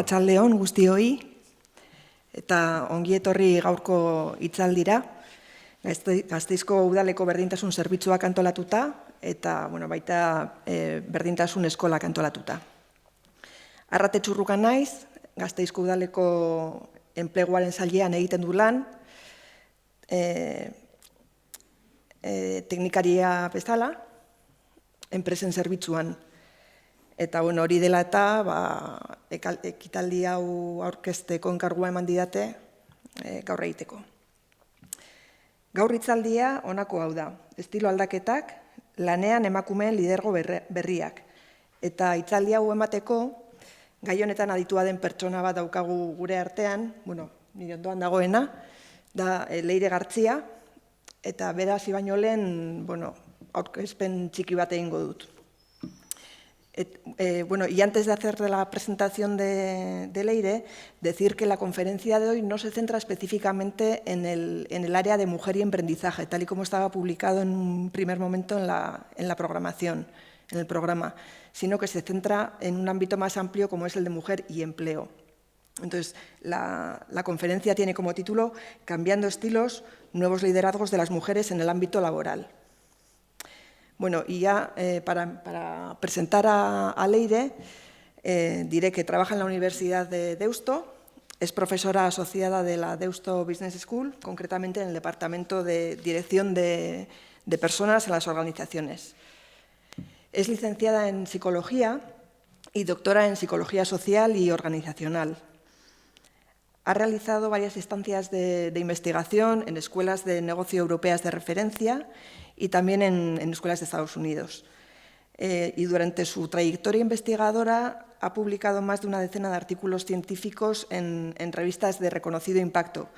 arratsaldeon guztioi, eta ongi etorri gaurko hitzaldira. Gasteizko udaleko berdintasun zerbitzuak antolatuta, eta baita berdintasun eskolak antolatuta. Arrate Txurruka naiz, Gasteizko udaleko enpleguaren sailean egiten du lan, teknikaria bezala, enpresen zerbitzuan. Eta hori dela eta ekitaldi hau aurkezteko enkargua eman didate gaur egiteko. Gaur hitzaldia honako hau da, estilo aldaketak, lanean emakumeen lidergo berriak. Eta hitzaldi hau emateko, gai honetan aditua den pertsona bat daukagu gure artean, nire ondoan dagoena, da Leire Gartzia, eta bera hasi baino lehen, aurkezpen txiki bat egingo dut. Y antes de hacer la presentación de Leire, decir que la conferencia de hoy no se centra específicamente en el área de mujer y emprendizaje, tal y como estaba publicado en un primer momento en la programación, en el programa, sino que se centra en un ámbito más amplio como es el de mujer y empleo. Entonces, la conferencia tiene como título Cambiando estilos, nuevos liderazgos de las mujeres en el ámbito laboral. Y ya para presentar a Leire, diré que trabaja en la Universidad de Deusto, es profesora asociada de la Deusto Business School, concretamente en el Departamento de Dirección de Personas en las Organizaciones. Es licenciada en Psicología y doctora en Psicología Social y Organizacional. Ha realizado varias estancias de investigación en escuelas de negocio europeas de referencia y también en escuelas de Estados Unidos. Y durante su trayectoria investigadora ha publicado más de una decena de artículos científicos en revistas de reconocido impacto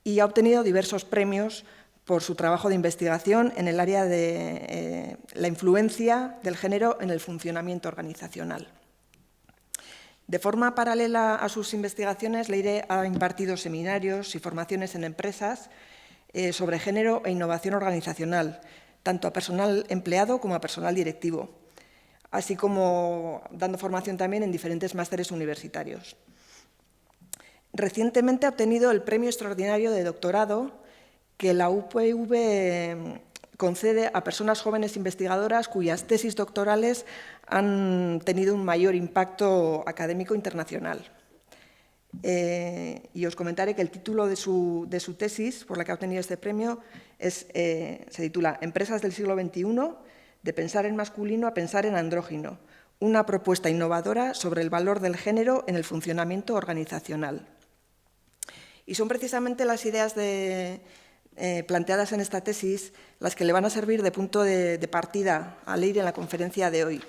y ha obtenido diversos premios por su trabajo de investigación en el área de la influencia del género en el funcionamiento organizacional. De forma paralela a sus investigaciones, Leire ha impartido seminarios y formaciones en empresas sobre género e innovación organizacional, tanto a personal empleado como a personal directivo, así como dando formación también en diferentes másteres universitarios. Recientemente ha obtenido el Premio Extraordinario de Doctorado que la UPV concede a personas jóvenes investigadoras cuyas tesis doctorales han tenido un mayor impacto académico internacional. Y os comentaré que el título de su tesis, por la que ha obtenido este premio, se titula Empresas del siglo XXI, de pensar en masculino a pensar en andrógino, una propuesta innovadora sobre el valor del género en el funcionamiento organizacional. Y son precisamente las ideas planteadas en esta tesis las que le van a servir de punto de partida a Leire en la conferencia de hoy,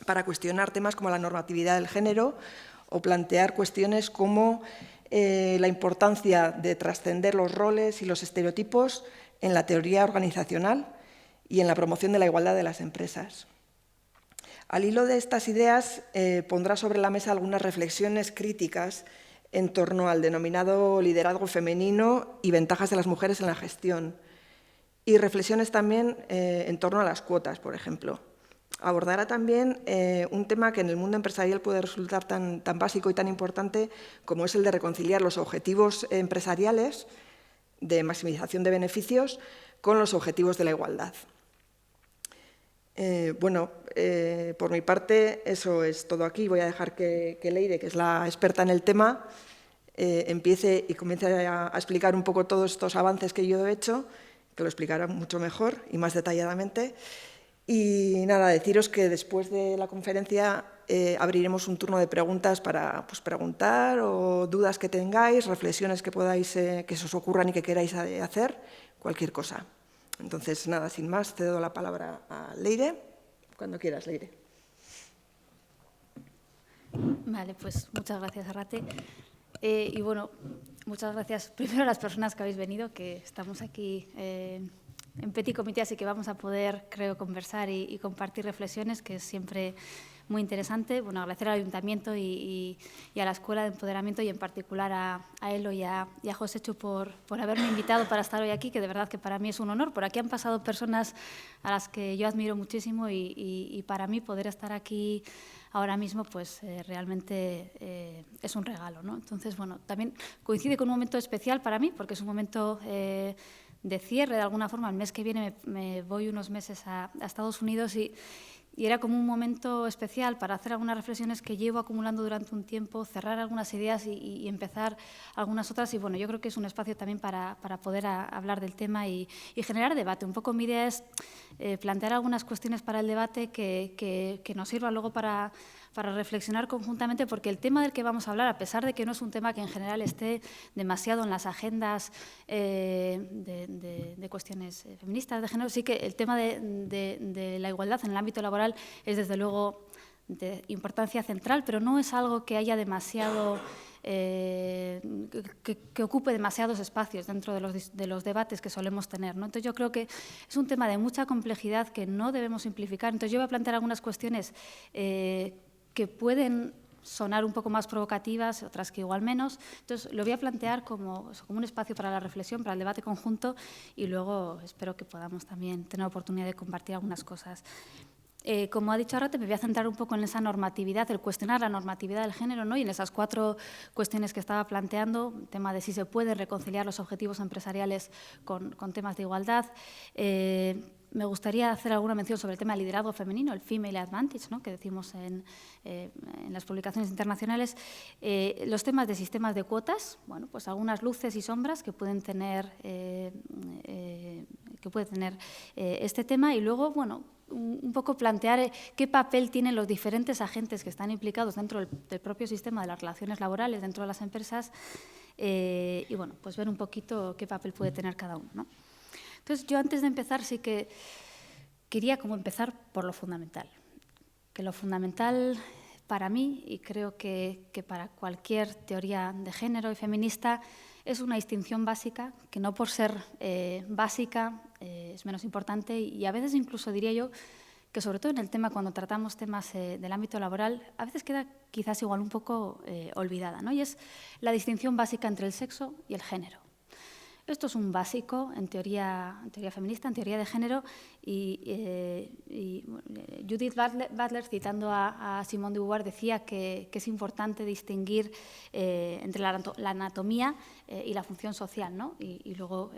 para cuestionar temas como la normatividad del género o plantear cuestiones como la importancia de trascender los roles y los estereotipos en la teoría organizacional y en la promoción de la igualdad de las empresas. Al hilo de estas ideas, pondrá sobre la mesa algunas reflexiones críticas en torno al denominado liderazgo femenino y ventajas de las mujeres en la gestión, y reflexiones también en torno a las cuotas, por ejemplo. Abordará también un tema que en el mundo empresarial puede resultar tan básico y tan importante como es el de reconciliar los objetivos empresariales de maximización de beneficios con los objetivos de la igualdad. Por mi parte, eso es todo aquí. Voy a dejar que Leire, que es la experta en el tema, empiece y comience a explicar un poco todos estos avances que yo he hecho, que lo explicará mucho mejor y más detalladamente. Y nada, deciros que después de la conferencia abriremos un turno de preguntas para preguntar o dudas que tengáis, reflexiones que podáis, que se os ocurran y que queráis hacer, cualquier cosa. Entonces, nada, sin más, te doy la palabra a Leire, cuando quieras, Leire. Vale, pues muchas gracias, Arrate. Muchas gracias primero a las personas que habéis venido, que estamos aquí en petit comité, así que vamos a poder, creo, conversar y compartir reflexiones, que es siempre muy interesante. Agradecer al Ayuntamiento y a la Escuela de Empoderamiento y en particular a Elo y a Josechu por haberme invitado para estar hoy aquí, que de verdad que para mí es un honor. Por aquí han pasado personas a las que yo admiro muchísimo y para mí poder estar aquí ahora mismo, pues realmente es un regalo, ¿no? Entonces, bueno, también coincide con un momento especial para mí, porque es un momento de cierre, de alguna forma. El mes que viene me voy unos meses a Estados Unidos y era como un momento especial para hacer algunas reflexiones que llevo acumulando durante un tiempo, cerrar algunas ideas y empezar algunas otras. Y bueno, yo creo que es un espacio también para poder hablar del tema y generar debate. Un poco mi idea es plantear algunas cuestiones para el debate que nos sirvan luego para reflexionar conjuntamente, porque el tema del que vamos a hablar, a pesar de que no es un tema que en general esté demasiado en las agendas de cuestiones feministas, de género, sí que el tema de la igualdad en el ámbito laboral es desde luego de importancia central, pero no es algo que haya demasiado, que ocupe demasiados espacios dentro de los debates que solemos tener, ¿no? Entonces yo creo que es un tema de mucha complejidad que no debemos simplificar. Entonces yo voy a plantear algunas cuestiones que pueden sonar un poco más provocativas, otras que igual menos. Entonces, lo voy a plantear como un espacio para la reflexión, para el debate conjunto, y luego espero que podamos también tener la oportunidad de compartir algunas cosas. Como ha dicho Arrate, me voy a centrar un poco en esa normatividad, el cuestionar la normatividad del género, ¿no? Y en esas 4 cuestiones que estaba planteando, el tema de si se pueden reconciliar los objetivos empresariales con temas de igualdad. Me gustaría hacer alguna mención sobre el tema del liderazgo femenino, el female advantage, ¿no?, que decimos en las publicaciones internacionales. Los temas de sistemas de cuotas, bueno, pues algunas luces y sombras que pueden tener, este tema, y luego, bueno, un poco plantear qué papel tienen los diferentes agentes que están implicados dentro del propio sistema de las relaciones laborales, dentro de las empresas, y bueno, pues ver un poquito qué papel puede tener cada uno, ¿no? Entonces, yo antes de empezar sí que quería como empezar por lo fundamental, que lo fundamental para mí, y creo que para cualquier teoría de género y feminista, es una distinción básica, que no por ser básica es menos importante, y a veces incluso diría yo que sobre todo en el tema, cuando tratamos temas del ámbito laboral, a veces queda quizás igual un poco olvidada, ¿no? Y es la distinción básica entre el sexo y el género. Esto es un básico en teoría feminista, en teoría de género, y Judith Butler, citando a Simone de Beauvoir, decía que es importante distinguir entre la anatomía y la función social, ¿no? Y luego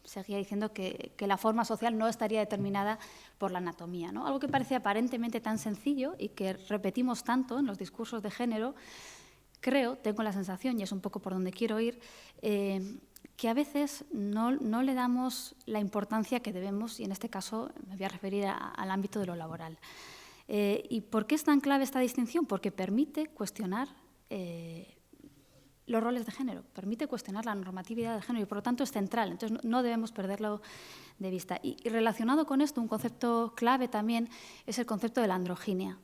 seguía diciendo que la forma social no estaría determinada por la anatomía, ¿no? Algo que parece aparentemente tan sencillo y que repetimos tanto en los discursos de género, tengo la sensación, y es un poco por donde quiero ir, que a veces no le damos la importancia que debemos, y en este caso me voy a referir al ámbito de lo laboral. ¿Y por qué es tan clave esta distinción? Porque permite cuestionar los roles de género, permite cuestionar la normatividad de género, y por lo tanto es central. Entonces no debemos perderlo de vista. Y relacionado con esto, un concepto clave también es el concepto de la androginia.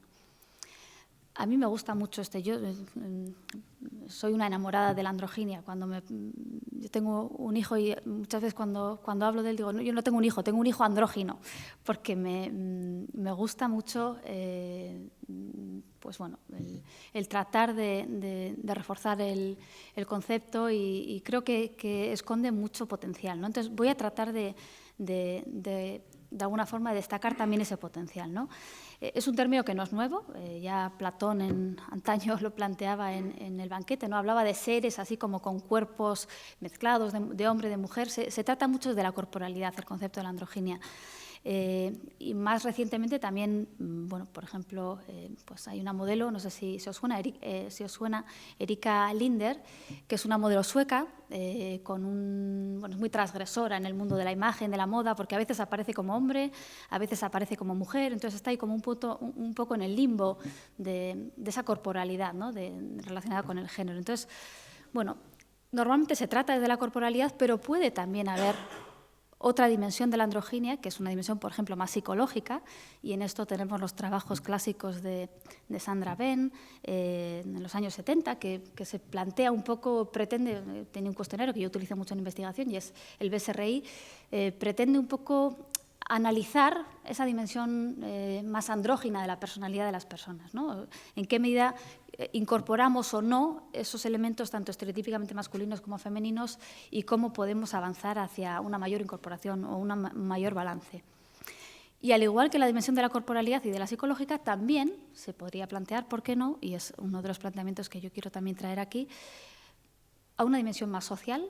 A mí me gusta mucho yo soy una enamorada de la androginia. Yo tengo un hijo, y muchas veces cuando hablo de él digo, no, yo no tengo un hijo andrógino, porque me gusta mucho pues bueno, el tratar de reforzar el concepto, y creo que esconde mucho potencial, ¿no? Entonces voy a tratar de alguna forma de destacar también ese potencial, ¿no? Es un término que no es nuevo, ya Platón antaño lo planteaba en el banquete, ¿no? Hablaba de seres así como con cuerpos mezclados, de hombre, de mujer. Se trata mucho de la corporalidad, el concepto de la androginia. Y más recientemente también, bueno, por ejemplo, pues hay una modelo, no sé si os suena, Erika Linder, que es una modelo sueca, bueno, es muy transgresora en el mundo de la imagen, de la moda, porque a veces aparece como hombre, a veces aparece como mujer, entonces está ahí como un poco en el limbo de esa corporalidad, ¿no?, relacionada con el género. Entonces, bueno, normalmente se trata desde la corporalidad, pero puede también haber otra dimensión de la androginia, que es una dimensión, por ejemplo, más psicológica, y en esto tenemos los trabajos clásicos de Sandra Benn en los años 70, que se plantea un poco, tiene un cuestionario que yo utilizo mucho en investigación, y es el BSRI, pretende un poco analizar esa dimensión más andrógina de la personalidad de las personas, ¿no? En qué medida incorporamos o no esos elementos tanto estereotípicamente masculinos como femeninos, y cómo podemos avanzar hacia una mayor incorporación o un mayor balance. Y al igual que la dimensión de la corporalidad y de la psicológica, también se podría plantear, ¿por qué no?, y es uno de los planteamientos que yo quiero también traer aquí, a una dimensión más social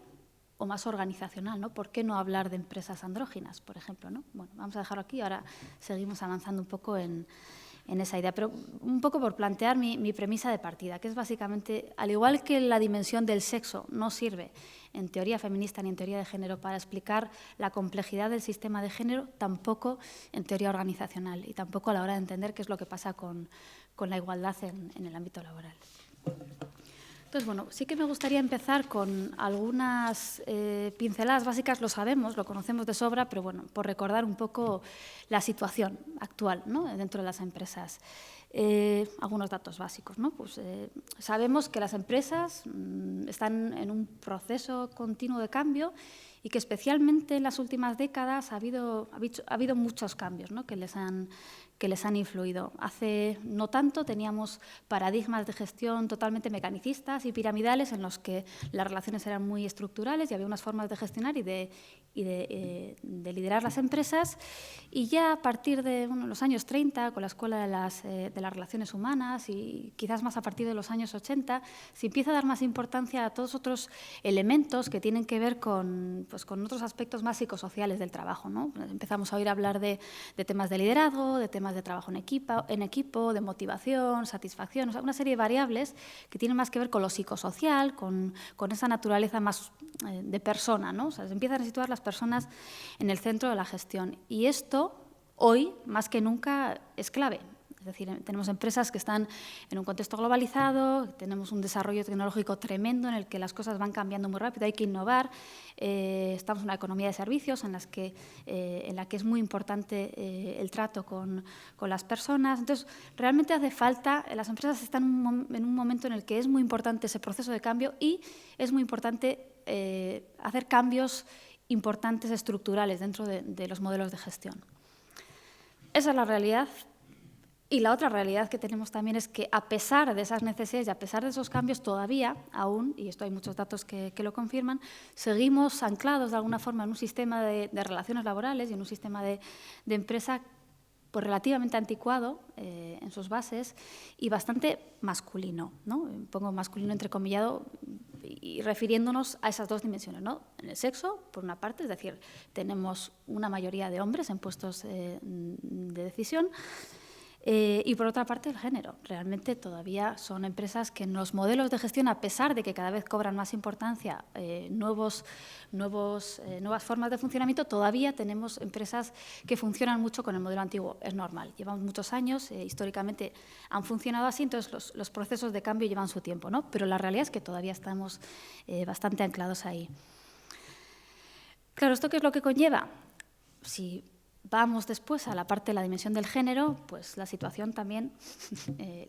o más organizacional, ¿no? ¿Por qué no hablar de empresas andróginas, por ejemplo, ¿no? Bueno, vamos a dejarlo aquí, ahora seguimos avanzando un poco en esa idea, pero un poco por plantear mi premisa de partida, que es básicamente, al igual que la dimensión del sexo no sirve en teoría feminista ni en teoría de género para explicar la complejidad del sistema de género, tampoco en teoría organizacional y tampoco a la hora de entender qué es lo que pasa con la igualdad en el ámbito laboral. Entonces, bueno, sí que me gustaría empezar con algunas pinceladas básicas, lo sabemos, lo conocemos de sobra, pero bueno, por recordar un poco la situación actual, ¿no?, dentro de las empresas. Algunos datos básicos, ¿no? Pues, sabemos que las empresas están en un proceso continuo de cambio y que especialmente en las últimas décadas ha habido muchos cambios, ¿no?, que les han influido. Hace no tanto teníamos paradigmas de gestión totalmente mecanicistas y piramidales en los que las relaciones eran muy estructurales y había unas formas de gestionar y de liderar las empresas. Y ya a partir de los años 30, con la Escuela de las Relaciones Humanas y quizás más a partir de los años 80, se empieza a dar más importancia a todos otros elementos que tienen que ver con otros aspectos más psicosociales del trabajo, ¿no? Empezamos a oír hablar de temas de liderazgo, de temas de trabajo en equipo, de motivación, satisfacción, o sea, una serie de variables que tienen más que ver con lo psicosocial, con esa naturaleza más de persona, ¿no? O sea, se empiezan a situar las personas en el centro de la gestión. Y esto, hoy, más que nunca, es clave. Es decir, tenemos empresas que están en un contexto globalizado, tenemos un desarrollo tecnológico tremendo en el que las cosas van cambiando muy rápido, hay que innovar, estamos en una economía de servicios en la que es muy importante el trato con las personas. Entonces, realmente hace falta, las empresas están en un momento en el que es muy importante ese proceso de cambio y es muy importante hacer cambios importantes estructurales dentro de los modelos de gestión. Esa es la realidad. Y la otra realidad que tenemos también es que, a pesar de esas necesidades y a pesar de esos cambios, todavía, aún, y esto hay muchos datos que lo confirman, seguimos anclados de alguna forma en un sistema de relaciones laborales y en un sistema de empresa pues relativamente anticuado en sus bases y bastante masculino, ¿no? Pongo masculino entrecomillado y refiriéndonos a esas dos dimensiones, ¿no? En el sexo, por una parte, es decir, tenemos una mayoría de hombres en puestos de decisión. Y por otra parte, el género. Realmente todavía son empresas que en los modelos de gestión, a pesar de que cada vez cobran más importancia nuevas formas de funcionamiento, todavía tenemos empresas que funcionan mucho con el modelo antiguo. Es normal, llevamos muchos años, históricamente han funcionado así, entonces los procesos de cambio llevan su tiempo, ¿no? Pero la realidad es que todavía estamos bastante anclados ahí. Claro, ¿esto qué es lo que conlleva? Si vamos después a la parte de la dimensión del género, pues la situación también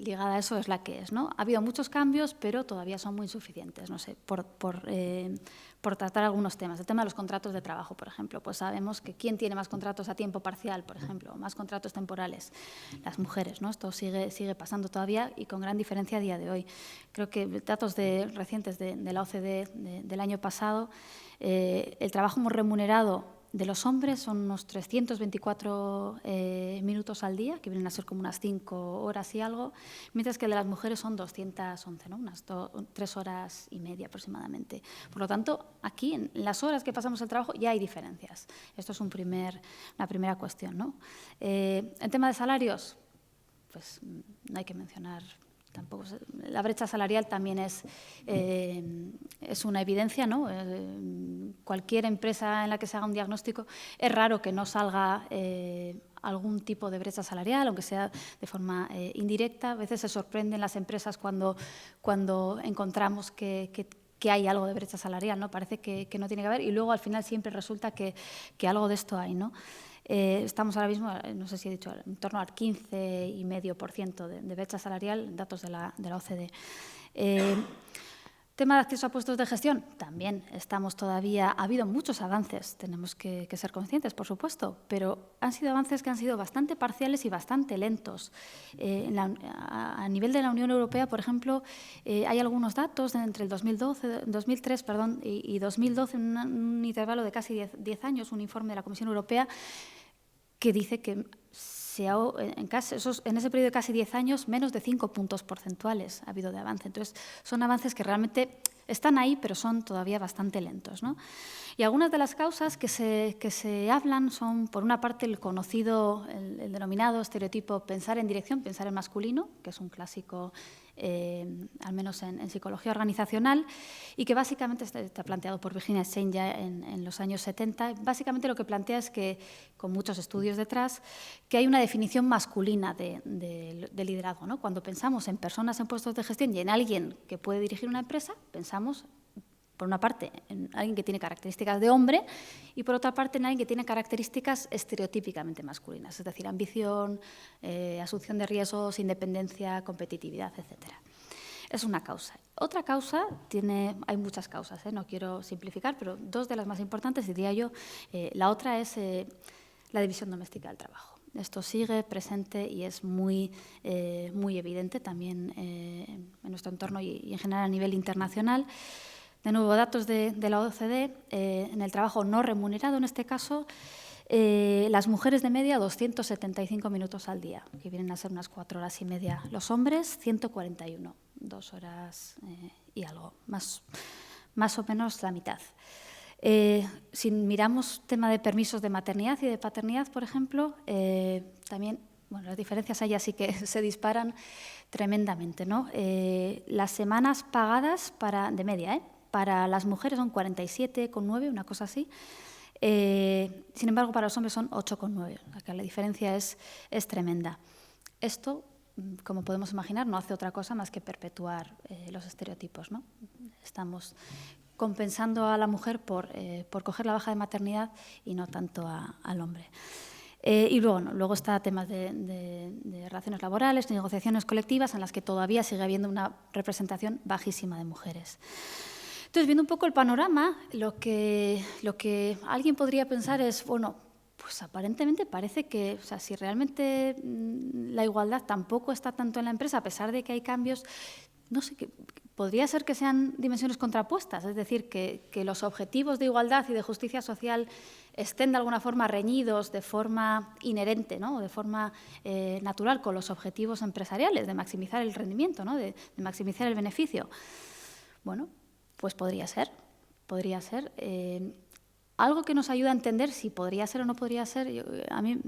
ligada a eso es la que es, ¿no? Ha habido muchos cambios, pero todavía son muy insuficientes, no sé, por tratar algunos temas. El tema de los contratos de trabajo, por ejemplo, pues sabemos que ¿quién tiene más contratos a tiempo parcial, por ejemplo, más contratos temporales? Las mujeres, ¿no? Esto sigue pasando todavía y con gran diferencia a día de hoy. Creo que datos recientes de la OCDE del año pasado, el trabajo muy remunerado de los hombres son unos 324 minutos al día, que vienen a ser como unas 5 horas y algo, mientras que el de las mujeres son 211, ¿no? Unas 3 horas y media aproximadamente. Por lo tanto, aquí, en las horas que pasamos el trabajo, ya hay diferencias. Esto es una primera cuestión, ¿no? En tema de salarios, pues no hay que mencionar tampoco. La brecha salarial también es una evidencia, ¿no? Cualquier empresa en la que se haga un diagnóstico, es raro que no salga algún tipo de brecha salarial, aunque sea de forma indirecta. A veces se sorprenden las empresas cuando encontramos que hay algo de brecha salarial, ¿no? Parece que no tiene que haber y luego al final siempre resulta que algo de esto hay, ¿no? Estamos ahora mismo, no sé si he dicho, en torno al 15,5% de brecha salarial, datos de la OCDE. Tema de acceso a puestos de gestión, también estamos todavía, ha habido muchos avances, tenemos que ser conscientes, por supuesto, pero han sido avances que han sido bastante parciales y bastante lentos. A nivel de la Unión Europea, por ejemplo, hay algunos datos entre el 2003 y 2012, en un intervalo de casi 10 años, un informe de la Comisión Europea, que dice que en ese periodo de casi 10 años, menos de 5 puntos porcentuales ha habido de avance. Entonces, son avances que realmente están ahí, pero son todavía bastante lentos, ¿no? Y algunas de las causas que se hablan son, por una parte, el conocido, el denominado estereotipo pensar en dirección, pensar en masculino, que es un clásico, al menos en psicología organizacional, y que básicamente está planteado por Virginia Stein ya en los años 70. Básicamente lo que plantea es que, con muchos estudios detrás, que hay una definición masculina de liderazgo, ¿no? Cuando pensamos en personas en puestos de gestión y en alguien que puede dirigir una empresa, pensamos, por una parte, en alguien que tiene características de hombre y, por otra parte, en alguien que tiene características estereotípicamente masculinas, es decir, ambición, asunción de riesgos, independencia, competitividad, etc. Es una causa. Otra causa hay muchas causas, no quiero simplificar, pero dos de las más importantes, diría yo. La otra es la división doméstica del trabajo. Esto sigue presente y es muy evidente también en nuestro entorno y en general a nivel internacional. De nuevo, datos de la OCDE, en el trabajo no remunerado, en este caso, las mujeres de media 275 minutos al día, que vienen a ser unas 4 horas y media. Los hombres, 141, 2 horas y algo, más o menos la mitad. Si miramos tema de permisos de maternidad y de paternidad, por ejemplo, también, bueno, las diferencias allá sí que se disparan tremendamente, ¿no? Las semanas pagadas de media, para las mujeres son 47,9, una cosa así. Sin embargo, para los hombres son 8,9, o sea que la diferencia es tremenda. Esto, como podemos imaginar, no hace otra cosa más que perpetuar los estereotipos, ¿no? Estamos compensando a la mujer por coger la baja de maternidad y no tanto al hombre. Y luego está temas de relaciones laborales, de negociaciones colectivas, en las que todavía sigue habiendo una representación bajísima de mujeres. Entonces, viendo un poco el panorama, lo que alguien podría pensar es, bueno, pues aparentemente parece que, o sea, si realmente la igualdad tampoco está tanto en la empresa, a pesar de que hay cambios, no sé, podría ser que sean dimensiones contrapuestas, es decir, que los objetivos de igualdad y de justicia social estén de alguna forma reñidos de forma inherente, ¿no? De forma natural con los objetivos empresariales, de maximizar el rendimiento, ¿no? de maximizar el beneficio. Bueno, pues podría ser. Algo que nos ayuda a entender si podría ser o no podría ser, a mí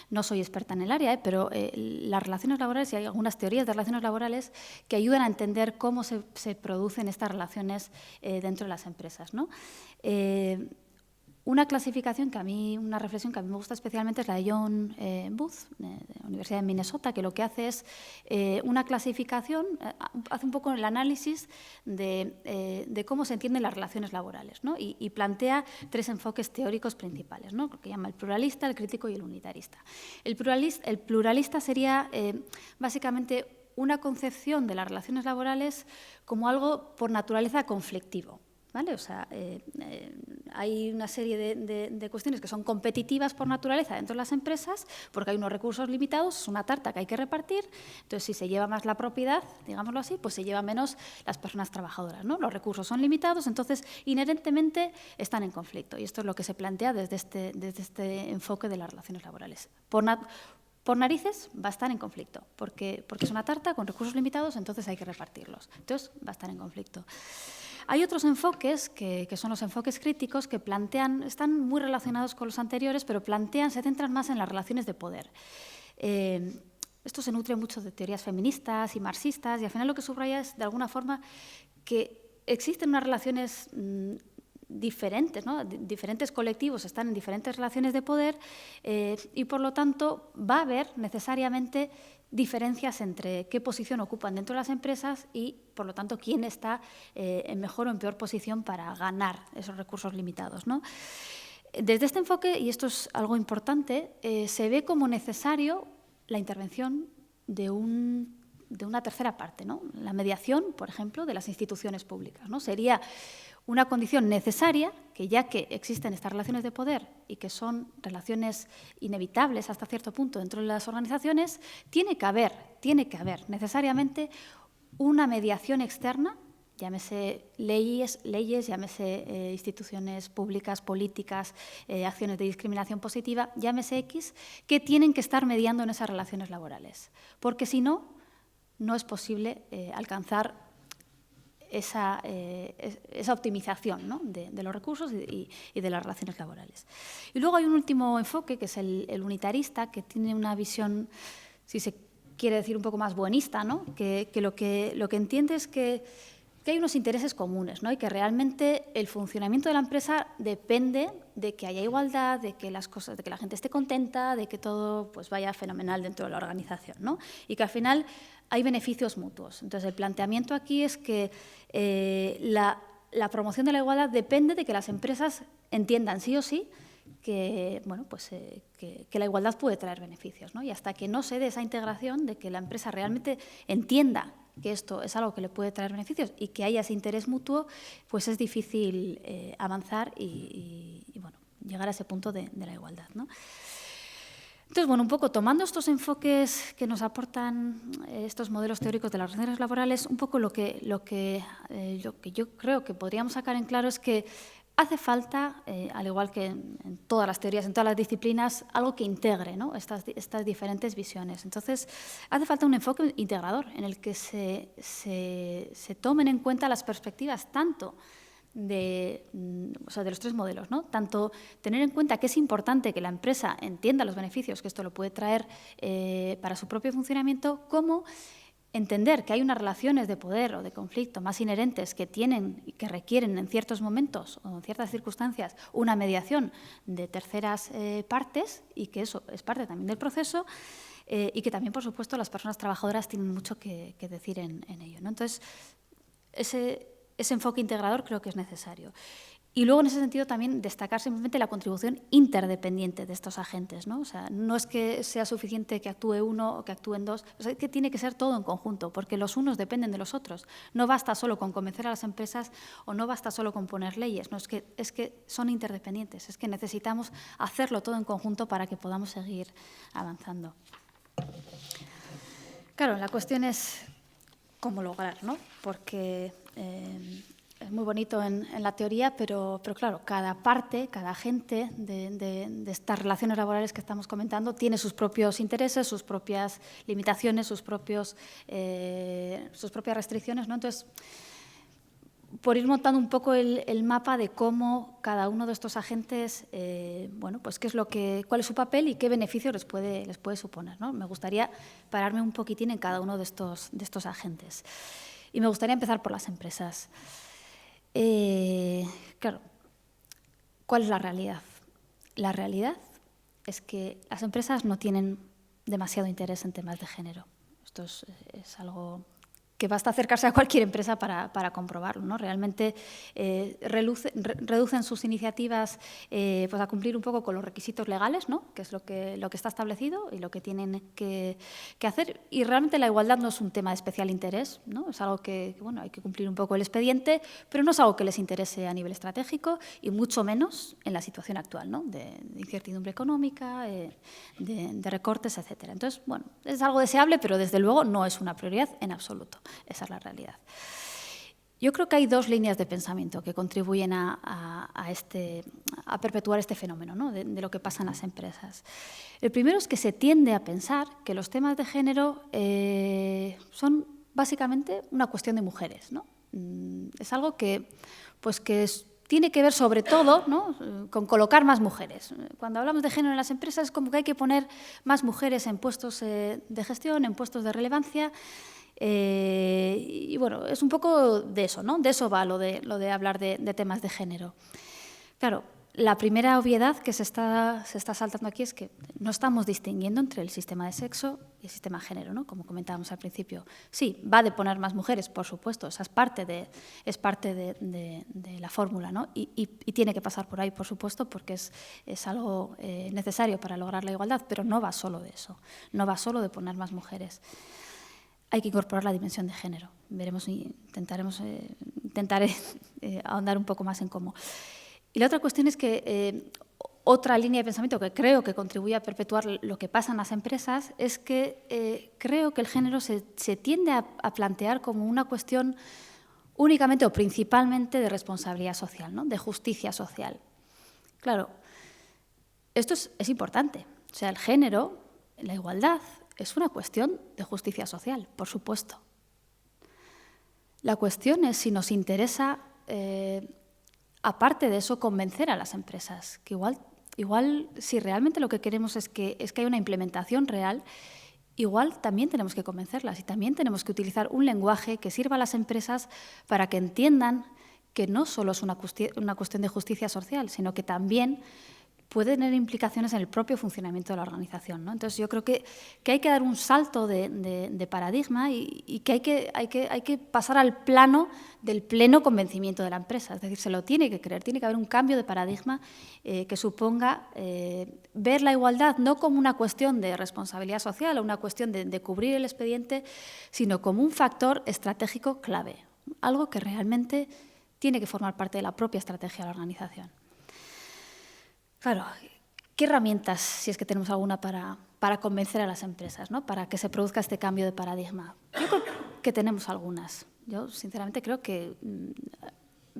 no soy experta en el área, pero las relaciones laborales, y hay algunas teorías de relaciones laborales que ayudan a entender cómo se producen estas relaciones dentro de las empresas, ¿no? Una clasificación una reflexión que a mí me gusta especialmente es la de John Booth, de la Universidad de Minnesota, que lo que hace es una clasificación, hace un poco el análisis de cómo se entienden las relaciones laborales, ¿no? y plantea 3 enfoques teóricos principales, ¿no? Lo que llama el pluralista, el crítico y el unitarista. El pluralista sería básicamente una concepción de las relaciones laborales como algo por naturaleza conflictivo. ¿Vale? O sea, hay una serie de cuestiones que son competitivas por naturaleza dentro de las empresas porque hay unos recursos limitados, es una tarta que hay que repartir, entonces si se lleva más la propiedad, digámoslo así, pues se lleva menos las personas trabajadoras, ¿no? Los recursos son limitados, entonces inherentemente están en conflicto y esto es lo que se plantea desde este enfoque de las relaciones laborales. Por narices va a estar en conflicto, porque es una tarta con recursos limitados, entonces hay que repartirlos, entonces va a estar en conflicto. Hay otros enfoques, que son los enfoques críticos, que están muy relacionados con los anteriores, pero se centran más en las relaciones de poder. Esto se nutre mucho de teorías feministas y marxistas, y al final lo que subraya es, de alguna forma, que existen unas relaciones diferentes, ¿no? Diferentes colectivos están en diferentes relaciones de poder y, por lo tanto, va a haber necesariamente diferencias entre qué posición ocupan dentro de las empresas y, por lo tanto, quién está en mejor o en peor posición para ganar esos recursos limitados, ¿no? Desde este enfoque, y esto es algo importante, se ve como necesario la intervención de una tercera parte, ¿no? La mediación, por ejemplo, de las instituciones públicas, ¿no? Sería una condición necesaria que, ya que existen estas relaciones de poder y que son relaciones inevitables hasta cierto punto dentro de las organizaciones, tiene que haber necesariamente una mediación externa llámese leyes, llámese instituciones públicas, políticas, acciones de discriminación positiva, llámese X, que tienen que estar mediando en esas relaciones laborales. Porque si no, no es posible alcanzar esa optimización, ¿no?, de los recursos y de las relaciones laborales. Y luego hay un último enfoque, que es el unitarista, que tiene una visión, si se quiere decir, un poco más buenista, ¿no?, que lo que entiende es que hay unos intereses comunes, ¿no?, y que realmente el funcionamiento de la empresa depende de que haya igualdad, de que la gente esté contenta, de que todo pues vaya fenomenal dentro de la organización, ¿no?, y que al final hay beneficios mutuos. Entonces, el planteamiento aquí es que la promoción de la igualdad depende de que las empresas entiendan sí o sí que, bueno, pues, que la igualdad puede traer beneficios, ¿no? Y hasta que no se dé esa integración de que la empresa realmente entienda que esto es algo que le puede traer beneficios y que haya ese interés mutuo, pues es difícil avanzar y bueno, llegar a ese punto de la igualdad, ¿no? Entonces, bueno, un poco tomando estos enfoques que nos aportan estos modelos teóricos de las relaciones laborales, un poco lo que yo creo que podríamos sacar en claro es que hace falta, al igual que en todas las teorías, en todas las disciplinas, algo que integre, ¿no?, estas diferentes visiones. Entonces, hace falta un enfoque integrador en el que se tomen en cuenta las perspectivas tanto de los tres modelos, ¿no? Tanto tener en cuenta que es importante que la empresa entienda los beneficios que esto lo puede traer para su propio funcionamiento, como entender que hay unas relaciones de poder o de conflicto más inherentes que tienen y que requieren en ciertos momentos o en ciertas circunstancias una mediación de terceras partes, y que eso es parte también del proceso, y que también, por supuesto, las personas trabajadoras tienen mucho que decir en ello, ¿no? Entonces, ese enfoque integrador creo que es necesario. Y luego, en ese sentido, también destacar simplemente la contribución interdependiente de estos agentes, ¿no? O sea, no es que sea suficiente que actúe uno o que actúen dos, o sea, es que tiene que ser todo en conjunto, porque los unos dependen de los otros. No basta solo con convencer a las empresas o no basta solo con poner leyes, no, es que son interdependientes, es que necesitamos hacerlo todo en conjunto para que podamos seguir avanzando. Claro, la cuestión es cómo lograr, ¿no? Porque es muy bonito en la teoría, pero claro, cada parte, cada agente de estas relaciones laborales que estamos comentando tiene sus propios intereses, sus propias limitaciones, sus propias restricciones, ¿no? Entonces, por ir montando un poco el mapa de cómo cada uno de estos agentes, bueno, pues cuál es su papel y qué beneficios les puede suponer, ¿no? Me gustaría pararme un poquitín en cada uno de estos agentes. Y me gustaría empezar por las empresas. Claro, ¿cuál es la realidad? La realidad es que las empresas no tienen demasiado interés en temas de género. Esto es algo que basta acercarse a cualquier empresa para comprobarlo, ¿no? Realmente reducen sus iniciativas pues a cumplir un poco con los requisitos legales, ¿no? Que es lo que está establecido y lo que tienen que hacer. Y realmente la igualdad no es un tema de especial interés, ¿no? Es algo que bueno, hay que cumplir un poco el expediente, pero no es algo que les interese a nivel estratégico y mucho menos en la situación actual, ¿no? De incertidumbre económica, de recortes, etcétera. Entonces, bueno, es algo deseable, pero desde luego no es una prioridad en absoluto. Esa es la realidad. Yo creo que hay dos líneas de pensamiento que contribuyen a perpetuar este fenómeno, ¿no? de lo que pasa en las empresas. El primero es que se tiende a pensar que los temas de género son básicamente una cuestión de mujeres, ¿no? Es algo que tiene que ver sobre todo, ¿no?, con colocar más mujeres. Cuando hablamos de género en las empresas es como que hay que poner más mujeres en puestos de gestión, en puestos de relevancia. Y bueno, es un poco de eso, ¿no? De eso va lo de hablar de temas de género. Claro, la primera obviedad que se está saltando aquí es que no estamos distinguiendo entre el sistema de sexo y el sistema de género, ¿no? Como comentábamos al principio. Sí, va de poner más mujeres, por supuesto, esa es parte de la fórmula, ¿no? Y tiene que pasar por ahí, por supuesto, porque es algo necesario para lograr la igualdad, pero no va solo de eso, no va solo de poner más mujeres. Hay que incorporar la dimensión de género. Intentaré ahondar un poco más en cómo. Y la otra cuestión es que otra línea de pensamiento que creo que contribuye a perpetuar lo que pasa en las empresas es que creo que el género se tiende a plantear como una cuestión únicamente o principalmente de responsabilidad social, ¿no? De justicia social. Claro, esto es importante. O sea, el género, la igualdad, es una cuestión de justicia social, por supuesto. La cuestión es si nos interesa, aparte de eso, convencer a las empresas, que igual si realmente lo que queremos es que haya una implementación real, igual también tenemos que convencerlas y también tenemos que utilizar un lenguaje que sirva a las empresas para que entiendan que no solo es una cuestión de justicia social, sino que también puede tener implicaciones en el propio funcionamiento de la organización, ¿no? Entonces, yo creo que hay que dar un salto de paradigma y que hay que pasar al plano del pleno convencimiento de la empresa. Es decir, se lo tiene que creer, tiene que haber un cambio de paradigma que suponga ver la igualdad no como una cuestión de responsabilidad social o una cuestión de cubrir el expediente, sino como un factor estratégico clave, algo que realmente tiene que formar parte de la propia estrategia de la organización. Claro, ¿qué herramientas, si es que tenemos alguna, para convencer a las empresas, ¿no? Para que se produzca este cambio de paradigma? Yo creo que tenemos algunas. Yo, sinceramente, creo que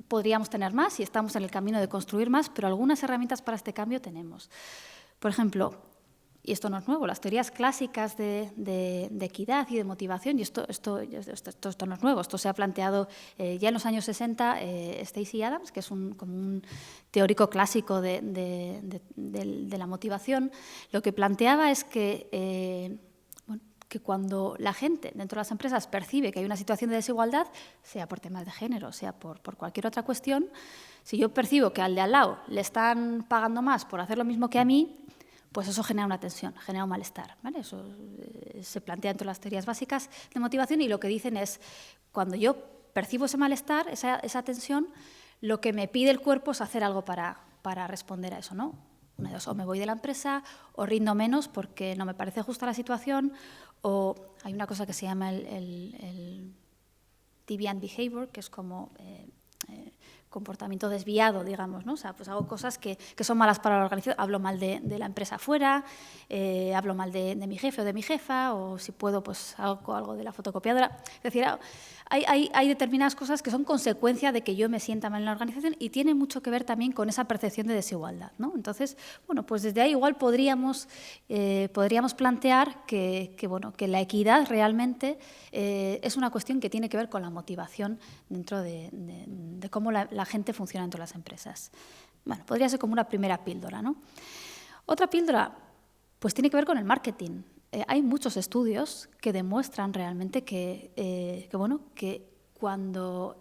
podríamos tener más y estamos en el camino de construir más, pero algunas herramientas para este cambio tenemos. Por ejemplo, y esto no es nuevo, las teorías clásicas de equidad y de motivación, y esto no es nuevo, esto se ha planteado ya en los años 60, Stacey Adams, que es como un teórico clásico de la motivación, lo que planteaba es que cuando la gente dentro de las empresas percibe que hay una situación de desigualdad, sea por temas de género, sea por cualquier otra cuestión, si yo percibo que al de al lado le están pagando más por hacer lo mismo que a mí, pues eso genera una tensión, genera un malestar, ¿vale? Eso se plantea dentro de las teorías básicas de motivación y lo que dicen es, cuando yo percibo ese malestar, esa tensión, lo que me pide el cuerpo es hacer algo para responder a eso, ¿no? O me voy de la empresa, o rindo menos porque no me parece justa la situación, o hay una cosa que se llama el deviant behavior, que es como comportamiento desviado, digamos, ¿no? O sea, pues hago cosas que son malas para la organización, hablo mal de la empresa afuera, hablo mal de mi jefe o de mi jefa, o si puedo, pues hago algo de la fotocopiadora. Es decir, hay determinadas cosas que son consecuencia de que yo me sienta mal en la organización y tiene mucho que ver también con esa percepción de desigualdad, ¿no? Entonces, bueno, pues desde ahí igual podríamos plantear que la equidad realmente es una cuestión que tiene que ver con la motivación dentro de cómo la gente funciona dentro de las empresas. Bueno, podría ser como una primera píldora, ¿no? Otra píldora, pues tiene que ver con el marketing. Hay muchos estudios que demuestran realmente que cuando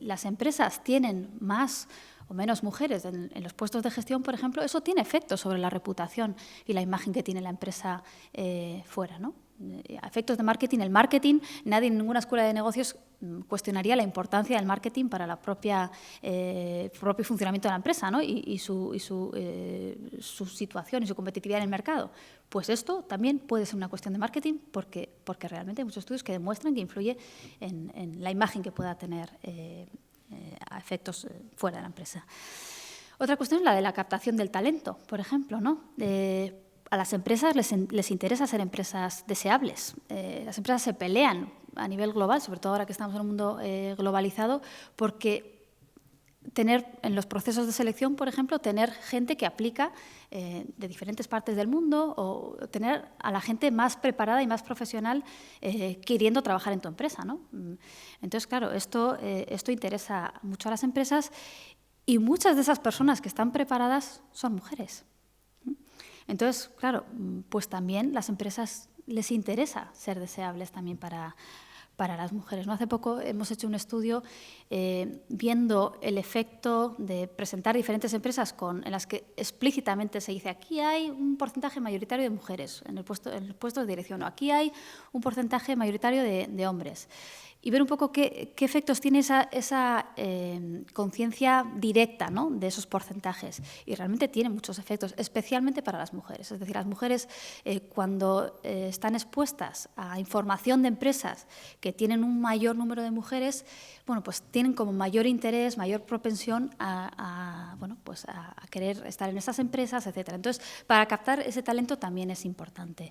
las empresas tienen más o menos mujeres en los puestos de gestión, por ejemplo, eso tiene efectos sobre la reputación y la imagen que tiene la empresa fuera, ¿no? A efectos de marketing, nadie en ninguna escuela de negocios cuestionaría la importancia del marketing para la propio funcionamiento de la empresa, ¿no? y su situación y su competitividad en el mercado. Pues esto también puede ser una cuestión de marketing porque realmente hay muchos estudios que demuestran que influye en la imagen que pueda tener a efectos fuera de la empresa. Otra cuestión es la de la captación del talento, por ejemplo, ¿no? A las empresas les interesa ser empresas deseables. Las empresas se pelean a nivel global, sobre todo ahora que estamos en un mundo globalizado, porque tener en los procesos de selección, por ejemplo, tener gente que aplica de diferentes partes del mundo o tener a la gente más preparada y más profesional queriendo trabajar en tu empresa, ¿no? Entonces, claro, esto interesa mucho a las empresas y muchas de esas personas que están preparadas son mujeres. Entonces, claro, pues también las empresas les interesa ser deseables también para las mujeres, ¿no? Hace poco hemos hecho un estudio viendo el efecto de presentar diferentes empresas en las que explícitamente se dice aquí hay un porcentaje mayoritario de mujeres en el puesto de dirección o aquí hay un porcentaje mayoritario de hombres. Y ver un poco qué efectos tiene esa conciencia directa, ¿no? De esos porcentajes. Y realmente tiene muchos efectos, especialmente para las mujeres. Es decir, las mujeres cuando están expuestas a información de empresas que tienen un mayor número de mujeres, bueno, pues tienen como mayor interés, mayor propensión a querer estar en esas empresas, etcétera. Entonces, para captar ese talento también es importante.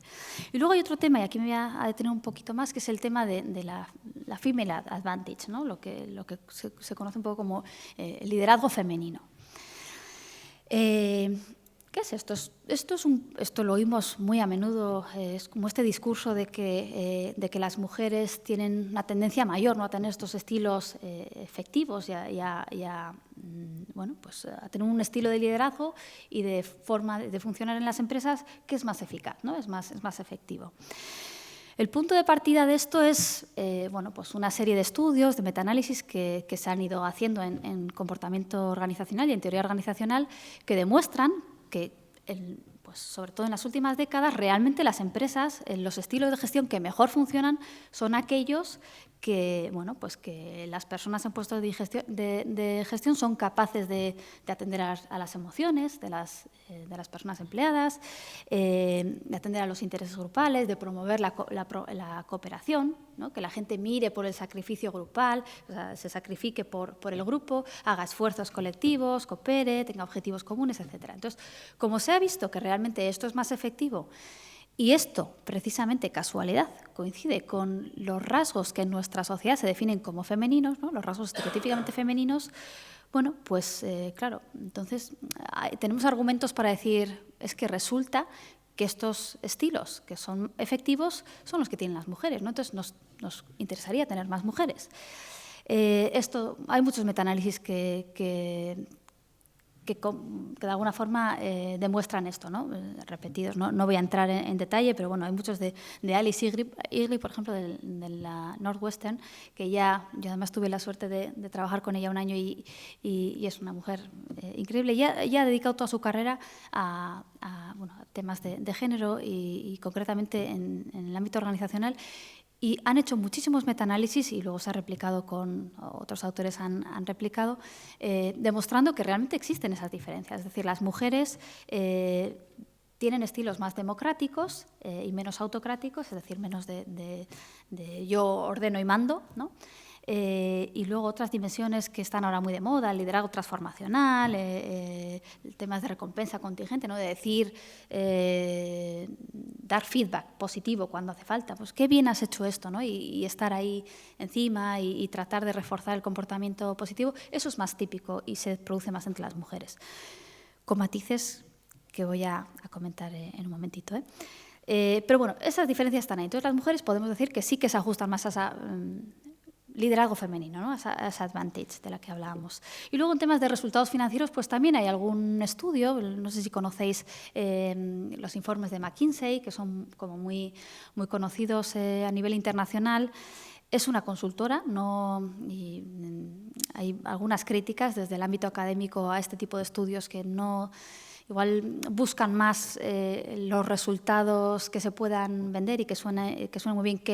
Y luego hay otro tema, y aquí me voy a detener un poquito más, que es el tema de la la female advantage, ¿no? lo que se conoce un poco como el liderazgo femenino. ¿Qué es esto? Esto lo oímos muy a menudo, es como este discurso de que las mujeres tienen una tendencia mayor, ¿no?, a tener estos estilos efectivos y a tener un estilo de liderazgo y de forma de funcionar en las empresas que es más eficaz, ¿no? es más efectivo. El punto de partida de esto es una serie de estudios, de metaanálisis que se han ido haciendo en comportamiento organizacional y en teoría organizacional que demuestran que, sobre todo en las últimas décadas, realmente las empresas, los estilos de gestión que mejor funcionan son aquellos que las personas en puestos de gestión son capaces de atender a las emociones de las personas empleadas, de atender a los intereses grupales, de promover la cooperación, ¿no?, que la gente mire por el sacrificio grupal, o sea, se sacrifique por el grupo, haga esfuerzos colectivos, coopere, tenga objetivos comunes, etc. Entonces, como se ha visto que realmente esto es más efectivo, y esto, precisamente, casualidad, coincide con los rasgos que en nuestra sociedad se definen como femeninos, ¿no?, los rasgos estereotípicamente femeninos, claro, entonces tenemos argumentos para decir, es que resulta que estos estilos que son efectivos son los que tienen las mujeres, ¿no? Entonces nos interesaría tener más mujeres. Hay muchos metaanálisis que de alguna forma demuestran esto, ¿no?, repetidos. No voy a entrar en detalle, pero hay muchos de Alice Eagley, por ejemplo, de la Northwestern, que yo además tuve la suerte de trabajar con ella un año y es una mujer increíble. Ella ha dedicado toda su carrera a temas de género y concretamente en el ámbito organizacional. Y han hecho muchísimos metaanálisis y luego se ha replicado otros autores han replicado, demostrando que realmente existen esas diferencias. Es decir, las mujeres tienen estilos más democráticos y menos autocráticos, es decir, menos de yo ordeno y mando, ¿no? Y luego otras dimensiones que están ahora muy de moda, el liderazgo transformacional, temas de recompensa contingente, ¿no?, de decir, dar feedback positivo cuando hace falta, pues qué bien has hecho esto, ¿no?, y estar ahí encima y tratar de reforzar el comportamiento positivo. Eso es más típico y se produce más entre las mujeres, con matices que voy a comentar en un momentito, pero esas diferencias están ahí. Entonces las mujeres podemos decir que sí que se ajustan más a esa liderazgo femenino, ¿no?, a esa advantage de la que hablábamos. Y luego en temas de resultados financieros, pues también hay algún estudio, no sé si conocéis los informes de McKinsey, que son como muy, muy conocidos a nivel internacional. Es una consultora, y hay algunas críticas desde el ámbito académico a este tipo de estudios que igual buscan más los resultados que se puedan vender y que suene muy bien que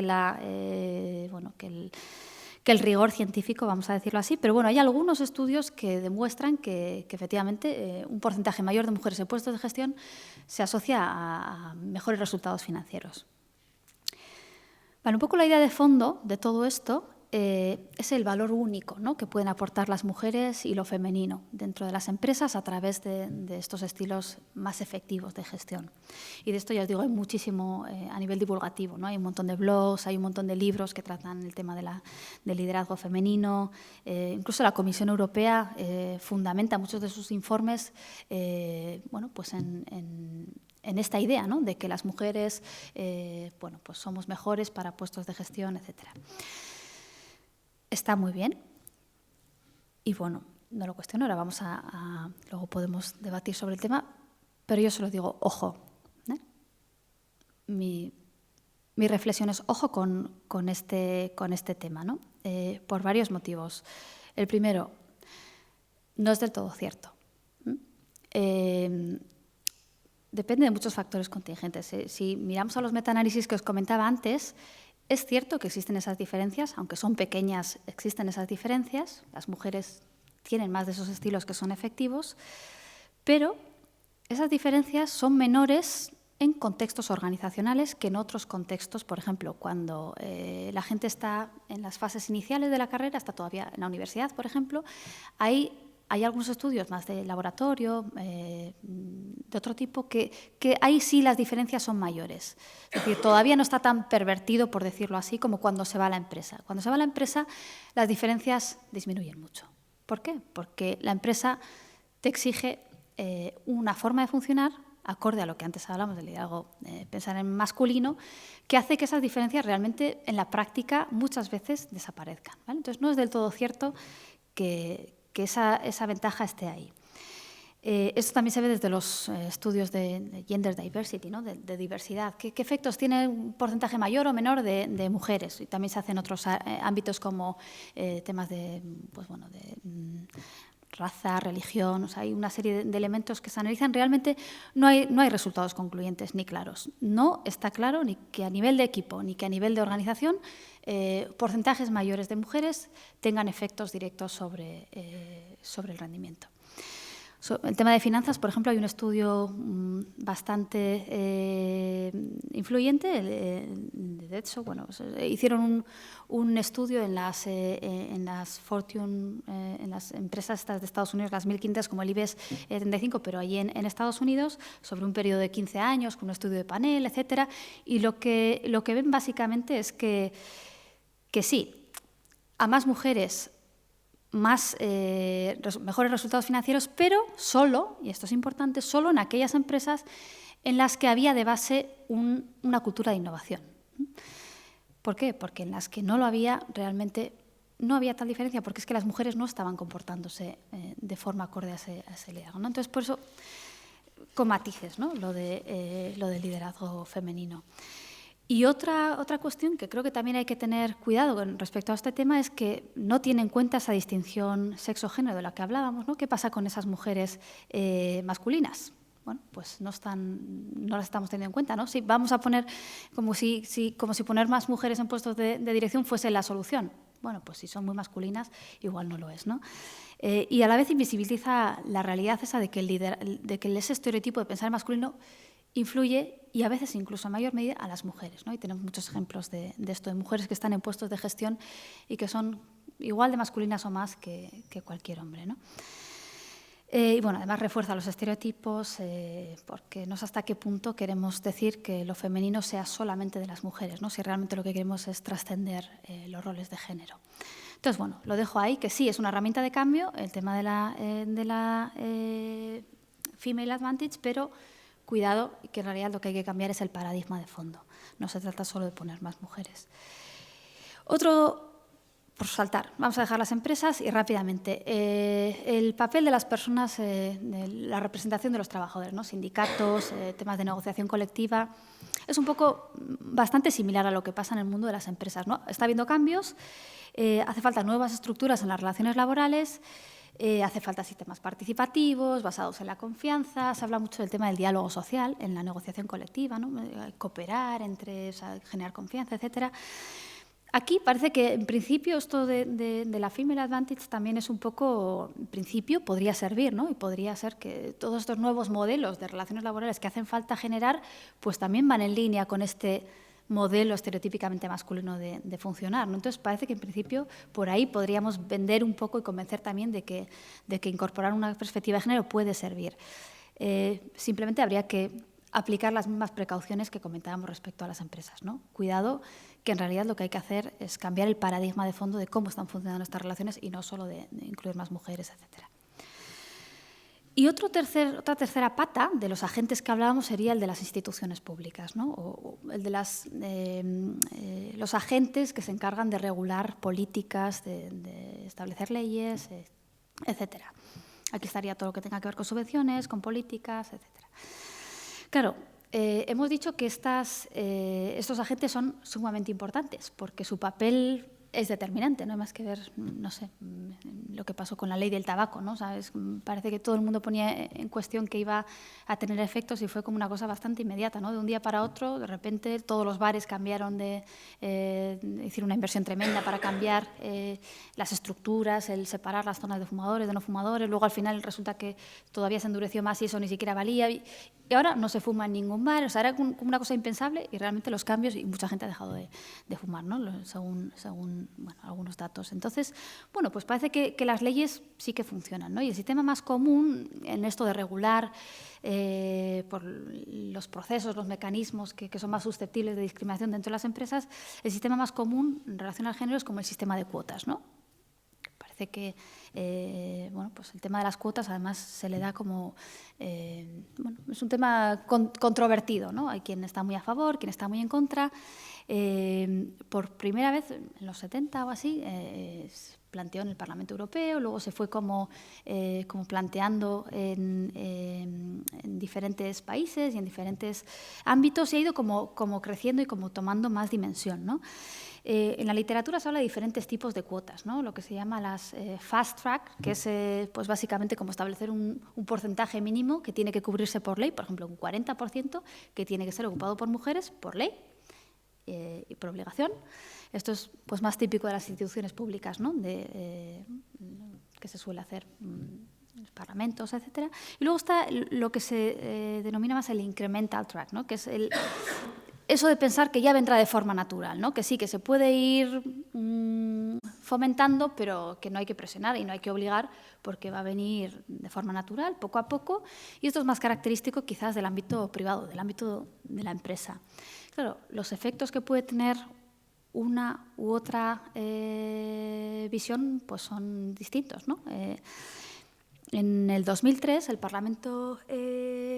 el rigor científico, vamos a decirlo así, pero hay algunos estudios que demuestran que efectivamente un porcentaje mayor de mujeres en puestos de gestión se asocia a mejores resultados financieros. Un poco la idea de fondo de todo esto es el valor único, ¿no?, que pueden aportar las mujeres y lo femenino dentro de las empresas a través de estos estilos más efectivos de gestión. Y de esto, ya os digo, hay muchísimo a nivel divulgativo, ¿no? Hay un montón de blogs, hay un montón de libros que tratan el tema del liderazgo femenino. Incluso la Comisión Europea fundamenta muchos de sus informes en esta idea, ¿no?, de que las mujeres somos mejores para puestos de gestión, etcétera. Está muy bien y no lo cuestiono, ahora luego podemos debatir sobre el tema, pero yo solo digo, ojo, mi reflexión es ojo con este tema, ¿no?, por varios motivos. El primero, no es del todo cierto. Depende de muchos factores contingentes. Si miramos a los metaanálisis que os comentaba antes, es cierto que existen esas diferencias, aunque son pequeñas, existen esas diferencias. Las mujeres tienen más de esos estilos que son efectivos, pero esas diferencias son menores en contextos organizacionales que en otros contextos. Por ejemplo, cuando la gente está en las fases iniciales de la carrera, está todavía en la universidad, por ejemplo, hay hay algunos estudios más de laboratorio, de otro tipo, que ahí sí las diferencias son mayores. Es decir, todavía no está tan pervertido, por decirlo así, como cuando se va a la empresa. Cuando se va a la empresa, las diferencias disminuyen mucho. ¿Por qué? Porque la empresa te exige una forma de funcionar acorde a lo que antes hablamos del liderazgo, pensar en masculino, que hace que esas diferencias realmente en la práctica muchas veces desaparezcan, ¿vale? Entonces, no es del todo cierto que esa ventaja esté ahí. Esto también se ve desde los estudios de gender diversity, ¿no? de diversidad. ¿Qué efectos tiene un porcentaje mayor o menor de mujeres? Y también se hacen otros ámbitos como temas de, raza, religión. O sea, hay una serie de elementos que se analizan. Realmente no hay resultados concluyentes ni claros. No está claro ni que a nivel de equipo ni que a nivel de organización porcentajes mayores de mujeres tengan efectos directos sobre el rendimiento. El tema de finanzas, por ejemplo, hay un estudio bastante influyente de hecho, hicieron un estudio en las Fortune, en las empresas estas de Estados Unidos, las 1.500 como el IBEX 35, pero allí en Estados Unidos, sobre un periodo de 15 años, con un estudio de panel, etcétera, y lo que ven básicamente es que sí, a más mujeres, mejores resultados financieros, pero solo, y esto es importante, solo en aquellas empresas en las que había de base una cultura de innovación. ¿Por qué? Porque en las que no lo había, realmente no había tal diferencia, porque es que las mujeres no estaban comportándose de forma acorde a ese liderazgo, ¿no? Entonces, por eso, con matices, ¿no? Lo del liderazgo femenino. Y otra cuestión que creo que también hay que tener cuidado con respecto a este tema es que no tiene en cuenta esa distinción sexo-género de la que hablábamos, ¿no? ¿Qué pasa con esas mujeres masculinas? Bueno, pues no las estamos teniendo en cuenta, ¿no? Si vamos a poner como si poner más mujeres en puestos de dirección fuese la solución. Bueno, pues si son muy masculinas, igual no lo es, ¿no? Y a la vez invisibiliza la realidad esa de que ese estereotipo de pensar en masculino influye, y a veces incluso en mayor medida, a las mujeres, ¿no? Y tenemos muchos ejemplos de esto, de mujeres que están en puestos de gestión y que son igual de masculinas o más que cualquier hombre, ¿no? Y bueno, además refuerza los estereotipos, porque no sé hasta qué punto queremos decir que lo femenino sea solamente de las mujeres, ¿no? Si realmente lo que queremos es trascender los roles de género. Entonces, bueno, lo dejo ahí, que sí, es una herramienta de cambio, el tema de la female advantage, pero cuidado, que en realidad lo que hay que cambiar es el paradigma de fondo. No se trata solo de poner más mujeres. Otro, por saltar, vamos a dejar las empresas y rápidamente. El papel de las personas, de la representación de los trabajadores, ¿no? Sindicatos, temas de negociación colectiva, es un poco bastante similar a lo que pasa en el mundo de las empresas, ¿no? Está habiendo cambios, hace falta nuevas estructuras en las relaciones laborales. Hace falta sistemas participativos, basados en la confianza. Se habla mucho del tema del diálogo social en la negociación colectiva, ¿no? Cooperar generar confianza, etcétera. Aquí parece que, en principio, esto de la female advantage también es un poco, en principio, podría servir, ¿no? Y podría ser que todos estos nuevos modelos de relaciones laborales que hacen falta generar, pues también van en línea con este modelo estereotípicamente masculino de funcionar, ¿no? Entonces, parece que en principio por ahí podríamos vender un poco y convencer también de que incorporar una perspectiva de género puede servir. Simplemente habría que aplicar las mismas precauciones que comentábamos respecto a las empresas, ¿no? Cuidado, que en realidad lo que hay que hacer es cambiar el paradigma de fondo de cómo están funcionando estas relaciones y no solo de incluir más mujeres, etcétera. Y otra tercera pata de los agentes que hablábamos sería el de las instituciones públicas, ¿no? O el de los agentes que se encargan de regular políticas, de establecer leyes, etcétera. Aquí estaría todo lo que tenga que ver con subvenciones, con políticas, etcétera. Claro, hemos dicho que estos agentes son sumamente importantes porque su papel es determinante, no hay más que ver, no sé, lo que pasó con la ley del tabaco, ¿no? ¿Sabes? Parece que todo el mundo ponía en cuestión que iba a tener efectos y fue como una cosa bastante inmediata, ¿no? De un día para otro, de repente, todos los bares cambiaron hicieron una inversión tremenda para cambiar las estructuras, el separar las zonas de fumadores, de no fumadores, luego al final resulta que todavía se endureció más y eso ni siquiera valía. Y ahora no se fuma en ningún bar, o sea, era como una cosa impensable y realmente los cambios, y mucha gente ha dejado de fumar, ¿no? Según algunos datos. Entonces, bueno, pues parece que las leyes sí que funcionan, ¿no? Y el sistema más común en esto de regular por los procesos, los mecanismos que son más susceptibles de discriminación dentro de las empresas, el sistema más común en relación al género es como el sistema de cuotas, ¿no? Parece que bueno, pues el tema de las cuotas además se le da como, bueno, es un tema controvertido, ¿no? Hay quien está muy a favor, quien está muy en contra. Por primera vez, en los 70 o así, se planteó en el Parlamento Europeo, luego se fue como planteando en diferentes países y en diferentes ámbitos y ha ido como creciendo y como tomando más dimensión, ¿no? En la literatura se habla de diferentes tipos de cuotas, ¿no? Lo que se llama las fast track, que es pues básicamente como establecer un porcentaje mínimo que tiene que cubrirse por ley, por ejemplo, un 40% que tiene que ser ocupado por mujeres por ley y por obligación. Esto es pues más típico de las instituciones públicas, ¿no? Que se suele hacer en los parlamentos, etcétera. Y luego está lo que se denomina más el incremental track, ¿no? Que es eso de pensar que ya vendrá de forma natural, ¿no? Que sí, que se puede ir fomentando, pero que no hay que presionar y no hay que obligar porque va a venir de forma natural, poco a poco. Y esto es más característico quizás del ámbito privado, del ámbito de la empresa. Claro, los efectos que puede tener una u otra visión pues son distintos, ¿no? En el 2003, el Parlamento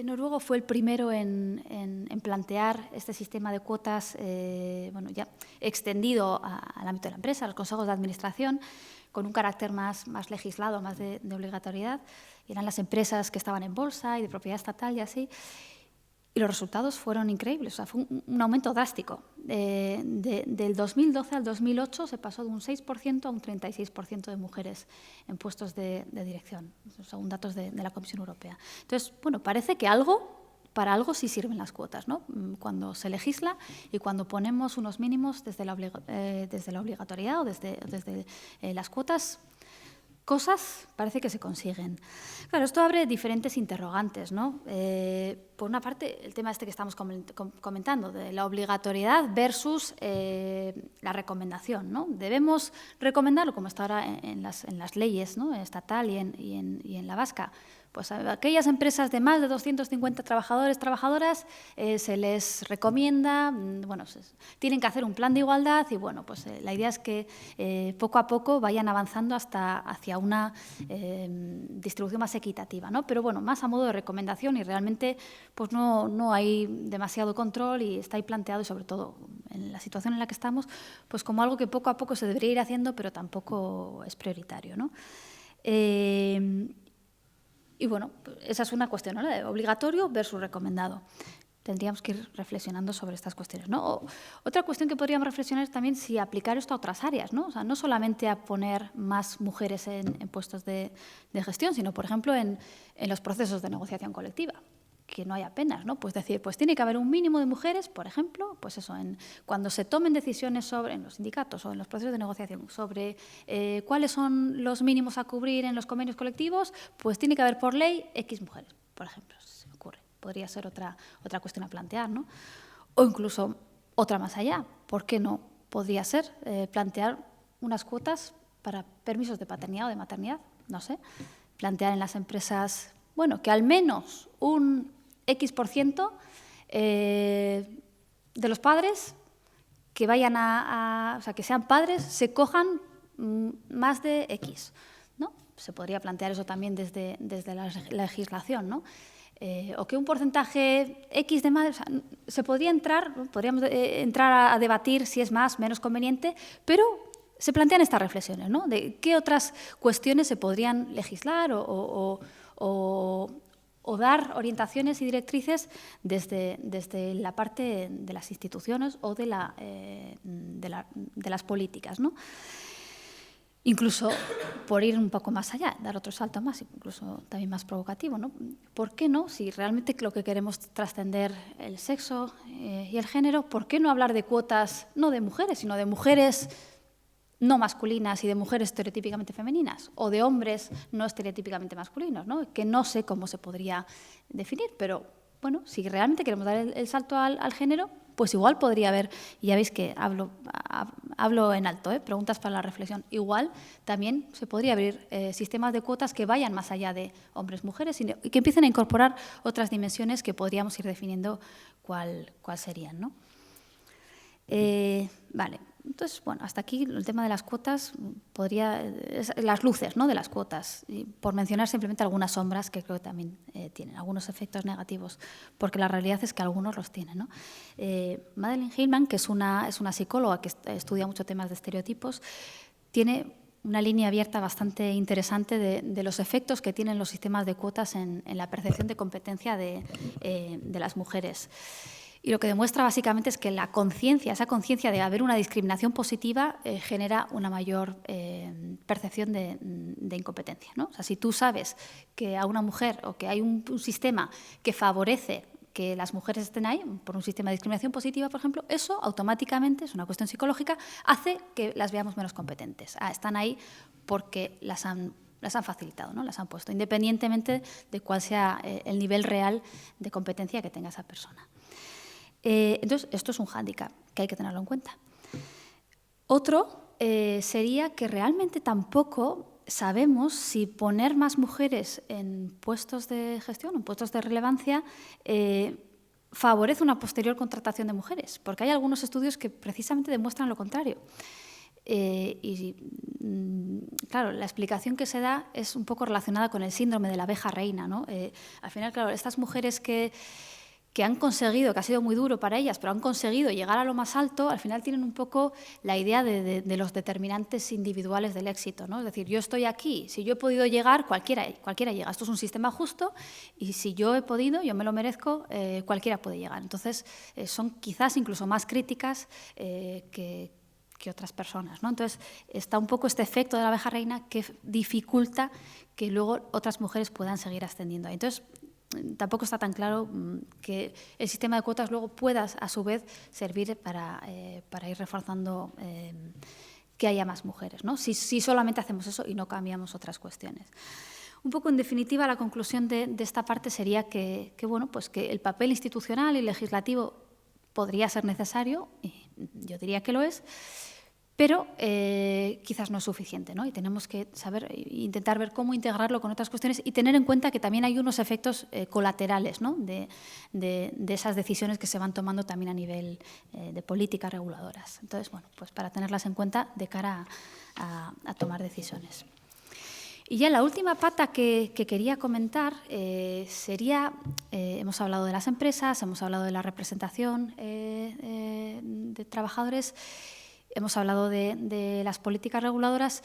noruego fue el primero en plantear este sistema de cuotas bueno, ya extendido al ámbito de la empresa, a los consejos de administración, con un carácter más legislado, más de obligatoriedad. Y eran las empresas que estaban en bolsa y de propiedad estatal y así. Y los resultados fueron increíbles, o sea, fue un aumento drástico. Del 2012 al 2008 se pasó de un 6% a un 36% de mujeres en puestos de dirección, según datos de la Comisión Europea. Entonces, bueno, parece que para algo sí sirven las cuotas, ¿no? Cuando se legisla y cuando ponemos unos mínimos desde la obligatoriedad o desde las cuotas, cosas parece que se consiguen. Claro, esto abre diferentes interrogantes, ¿no? Por una parte, el tema este que estamos comentando, de la obligatoriedad versus la recomendación, ¿no? Debemos recomendarlo, como está ahora en las leyes, ¿no? Estatal y en la vasca. Pues a aquellas empresas de más de 250 trabajadores, trabajadoras, se les recomienda, bueno, tienen que hacer un plan de igualdad y, bueno, pues la idea es que poco a poco vayan avanzando hacia una distribución más equitativa, ¿no? Pero, bueno, más a modo de recomendación y realmente pues no hay demasiado control y está ahí planteado y, sobre todo, en la situación en la que estamos, pues como algo que poco a poco se debería ir haciendo, pero tampoco es prioritario, ¿no? Y bueno, esa es una cuestión, ¿no? Obligatorio versus recomendado. Tendríamos que ir reflexionando sobre estas cuestiones, ¿no? Otra cuestión que podríamos reflexionar es también si aplicar esto a otras áreas, ¿no? O sea, no solamente a poner más mujeres en puestos de gestión, sino, por ejemplo, en los procesos de negociación colectiva, que no hay apenas, ¿no? Pues decir, pues tiene que haber un mínimo de mujeres, por ejemplo, pues eso, cuando se tomen decisiones en los sindicatos o en los procesos de negociación sobre cuáles son los mínimos a cubrir en los convenios colectivos, pues tiene que haber por ley X mujeres, por ejemplo, se me ocurre. Podría ser otra cuestión a plantear, ¿no? O incluso otra más allá. ¿Por qué no? Podría ser plantear unas cuotas para permisos de paternidad o de maternidad, no sé. Plantear en las empresas, bueno, que al menos un X% de los padres que vayan o sea, que sean padres, se cojan más de X, ¿no? Se podría plantear eso también desde la legislación, ¿no? O que un porcentaje X de madres, o sea, podríamos entrar a debatir si es más, menos conveniente, pero se plantean estas reflexiones, ¿no? De qué otras cuestiones se podrían legislar o dar orientaciones y directrices desde la parte de las instituciones o de las políticas, ¿no? Incluso por ir un poco más allá, dar otro salto más, incluso también más provocativo, ¿no? ¿Por qué no? Si realmente lo que queremos es trascender el sexo y el género, ¿por qué no hablar de cuotas no de mujeres, sino de mujeres no masculinas y de mujeres estereotípicamente femeninas, o de hombres no estereotípicamente masculinos, ¿no? Que no sé cómo se podría definir, pero bueno, si realmente queremos dar el salto al género, pues igual podría haber, y ya veis que hablo en alto, preguntas para la reflexión. Igual también se podría abrir sistemas de cuotas que vayan más allá de hombres-mujeres y que empiecen a incorporar otras dimensiones que podríamos ir definiendo cuál serían, ¿no? Vale, entonces, bueno, hasta aquí el tema de las cuotas, las luces, ¿no?, de las cuotas, y por mencionar simplemente algunas sombras que creo que también tienen, algunos efectos negativos, porque la realidad es que algunos los tienen, ¿no? Madeleine Hillman, que es una psicóloga que estudia mucho temas de estereotipos, tiene una línea abierta bastante interesante de los efectos que tienen los sistemas de cuotas en la percepción de competencia de las mujeres. Y lo que demuestra básicamente es que esa conciencia de haber una discriminación positiva genera una mayor percepción de incompetencia, ¿no? O sea, si tú sabes que a una mujer o que hay un sistema que favorece que las mujeres estén ahí, por un sistema de discriminación positiva, por ejemplo, eso automáticamente, es una cuestión psicológica, hace que las veamos menos competentes. Están ahí porque las han facilitado, ¿no?, las han puesto, independientemente de cuál sea el nivel real de competencia que tenga esa persona. Entonces, esto es un hándicap que hay que tenerlo en cuenta. Otro sería que realmente tampoco sabemos si poner más mujeres en puestos de gestión, en puestos de relevancia, favorece una posterior contratación de mujeres, porque hay algunos estudios que precisamente demuestran lo contrario. Claro, la explicación que se da es un poco relacionada con el síndrome de la abeja reina, ¿no? Al final, claro, estas mujeres que han conseguido, que ha sido muy duro para ellas, pero han conseguido llegar a lo más alto, al final tienen un poco la idea de los determinantes individuales del éxito, ¿no? Es decir, yo estoy aquí, si yo he podido llegar, cualquiera llega. Esto es un sistema justo y si yo he podido, yo me lo merezco, cualquiera puede llegar. Entonces, son quizás incluso más críticas que otras personas, ¿no? Entonces, está un poco este efecto de la abeja reina que dificulta que luego otras mujeres puedan seguir ascendiendo ahí. Entonces, tampoco está tan claro que el sistema de cuotas luego pueda, a su vez, servir para ir reforzando que haya más mujeres, ¿no? Si solamente hacemos eso y no cambiamos otras cuestiones. Un poco, en definitiva, la conclusión de esta parte sería que el papel institucional y legislativo podría ser necesario, y yo diría que lo es, pero quizás no es suficiente, ¿no? Y tenemos que intentar ver cómo integrarlo con otras cuestiones y tener en cuenta que también hay unos efectos colaterales, ¿no?, de esas decisiones que se van tomando también a nivel de políticas reguladoras. Entonces, bueno, pues para tenerlas en cuenta de cara a tomar decisiones. Y ya la última pata que quería comentar sería, hemos hablado de las empresas, hemos hablado de la representación de trabajadores, hemos hablado de las políticas reguladoras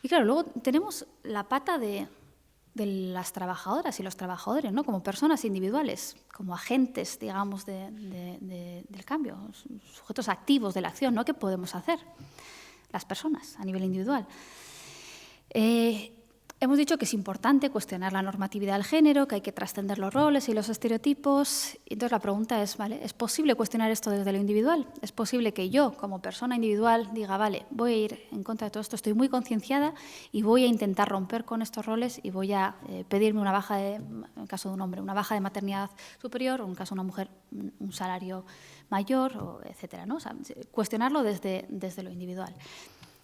y, claro, luego tenemos la pata de las trabajadoras y los trabajadores, ¿no?, como personas individuales, como agentes, digamos, del cambio, sujetos activos de la acción, ¿no?, ¿qué podemos hacer las personas a nivel individual? Hemos dicho que es importante cuestionar la normatividad del género, que hay que trascender los roles y los estereotipos. Entonces, la pregunta es, ¿vale?, ¿es posible cuestionar esto desde lo individual? ¿Es posible que yo, como persona individual, diga, vale, voy a ir en contra de todo esto, estoy muy concienciada y voy a intentar romper con estos roles y voy a pedirme una baja en el caso de un hombre, una baja de maternidad superior, o en el caso de una mujer, un salario mayor, etcétera, ¿no? O sea, cuestionarlo desde lo individual.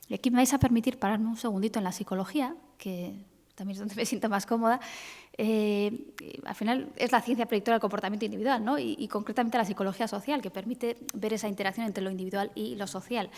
Y aquí me vais a permitir pararme un segundito en la psicología, que también es donde me siento más cómoda. Al final es la ciencia predictora del comportamiento individual, ¿no? Y concretamente la psicología social, que permite ver esa interacción entre lo individual y lo social.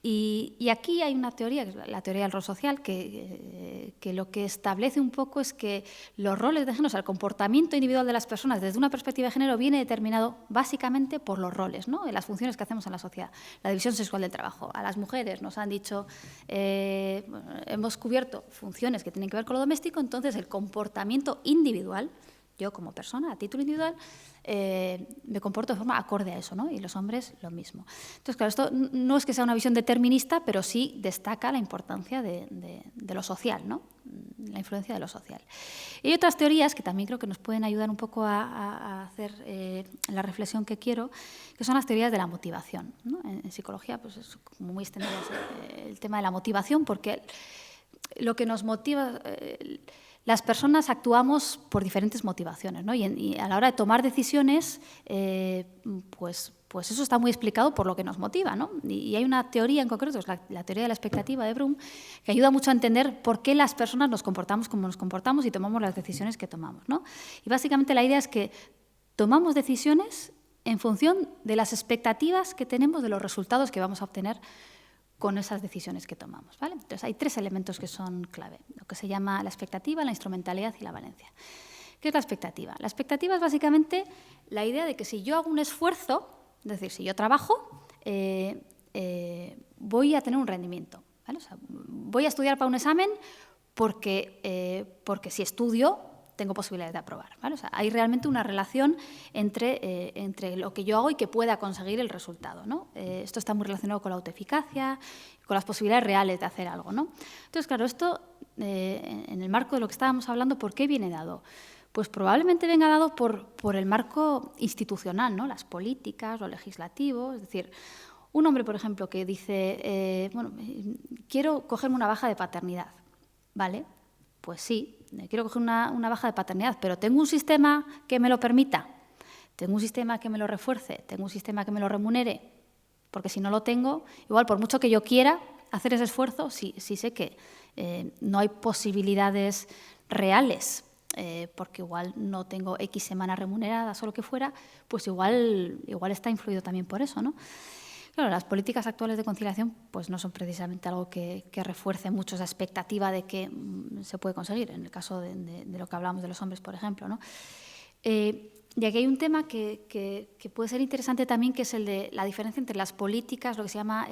Y aquí hay una teoría, que es la teoría del rol social, que lo que establece un poco es que los roles de género, o sea, el comportamiento individual de las personas desde una perspectiva de género viene determinado básicamente por los roles, ¿no?, en las funciones que hacemos en la sociedad. La división sexual del trabajo. A las mujeres nos han dicho, hemos cubierto funciones que tienen que ver con lo doméstico, entonces el comportamiento individual, yo como persona, a título individual, me comporto de forma acorde a eso, ¿no? Y los hombres lo mismo. Entonces, claro, esto no es que sea una visión determinista, pero sí destaca la importancia de lo social, ¿no?, la influencia de lo social. Y hay otras teorías que también creo que nos pueden ayudar un poco a hacer la reflexión que quiero, que son las teorías de la motivación, ¿no? En psicología, pues es como muy extendido el tema de la motivación, porque lo que nos motiva... Las personas actuamos por diferentes motivaciones, ¿no? Y a la hora de tomar decisiones, pues pues eso está muy explicado por lo que nos motiva, ¿no? Y hay una teoría en concreto, es la teoría de la expectativa de Bloom, que ayuda mucho a entender por qué las personas nos comportamos como nos comportamos y tomamos las decisiones que tomamos, ¿no? Y básicamente la idea es que tomamos decisiones en función de las expectativas que tenemos de los resultados que vamos a obtener con esas decisiones que tomamos, ¿vale? Entonces, hay 3 elementos que son clave, lo que se llama la expectativa, la instrumentalidad y la valencia. ¿Qué es la expectativa? La expectativa es básicamente la idea de que si yo hago un esfuerzo, es decir, si yo trabajo, voy a tener un rendimiento, ¿vale? O sea, voy a estudiar para un examen porque si estudio tengo posibilidades de aprobar, ¿vale? O sea, hay realmente una relación entre lo que yo hago y que pueda conseguir el resultado, ¿no? Esto está muy relacionado con la autoeficacia, con las posibilidades reales de hacer algo, ¿no? Entonces, claro, esto, en el marco de lo que estábamos hablando, ¿por qué viene dado? Pues probablemente venga dado por el marco institucional, ¿no? Las políticas, lo legislativo. Es decir, un hombre, por ejemplo, que dice, quiero cogerme una baja de paternidad, ¿vale? Pues sí, quiero coger una baja de paternidad, pero ¿tengo un sistema que me lo permita? ¿Tengo un sistema que me lo refuerce? ¿Tengo un sistema que me lo remunere? Porque si no lo tengo, igual por mucho que yo quiera hacer ese esfuerzo, sí sé que no hay posibilidades reales, porque igual no tengo X semanas remuneradas o lo que fuera, pues igual está influido también por eso, ¿no? Claro, las políticas actuales de conciliación pues no son precisamente algo que refuerce mucho esa expectativa de que se puede conseguir, en el caso de lo que hablamos de los hombres, por ejemplo, ¿no? Y aquí hay un tema que puede ser interesante también, que es el de la diferencia entre las políticas, lo que se llama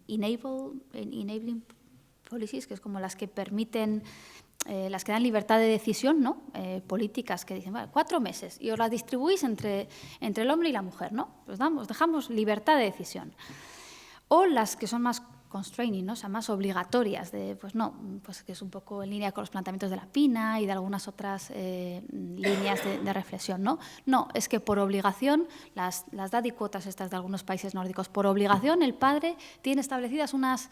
enabling policies, que es como las que permiten, las que dan libertad de decisión, ¿no? Políticas que dicen, vale, 4 meses y os las distribuís entre el hombre y la mujer, ¿no? Pues dejamos libertad de decisión. O las que son más constraining, ¿no? O sea, más obligatorias, pues que es un poco en línea con los planteamientos de la Pina y de algunas otras líneas de reflexión, ¿no? No, es que por obligación, las daddy cuotas estas de algunos países nórdicos, por obligación el padre tiene establecidas unas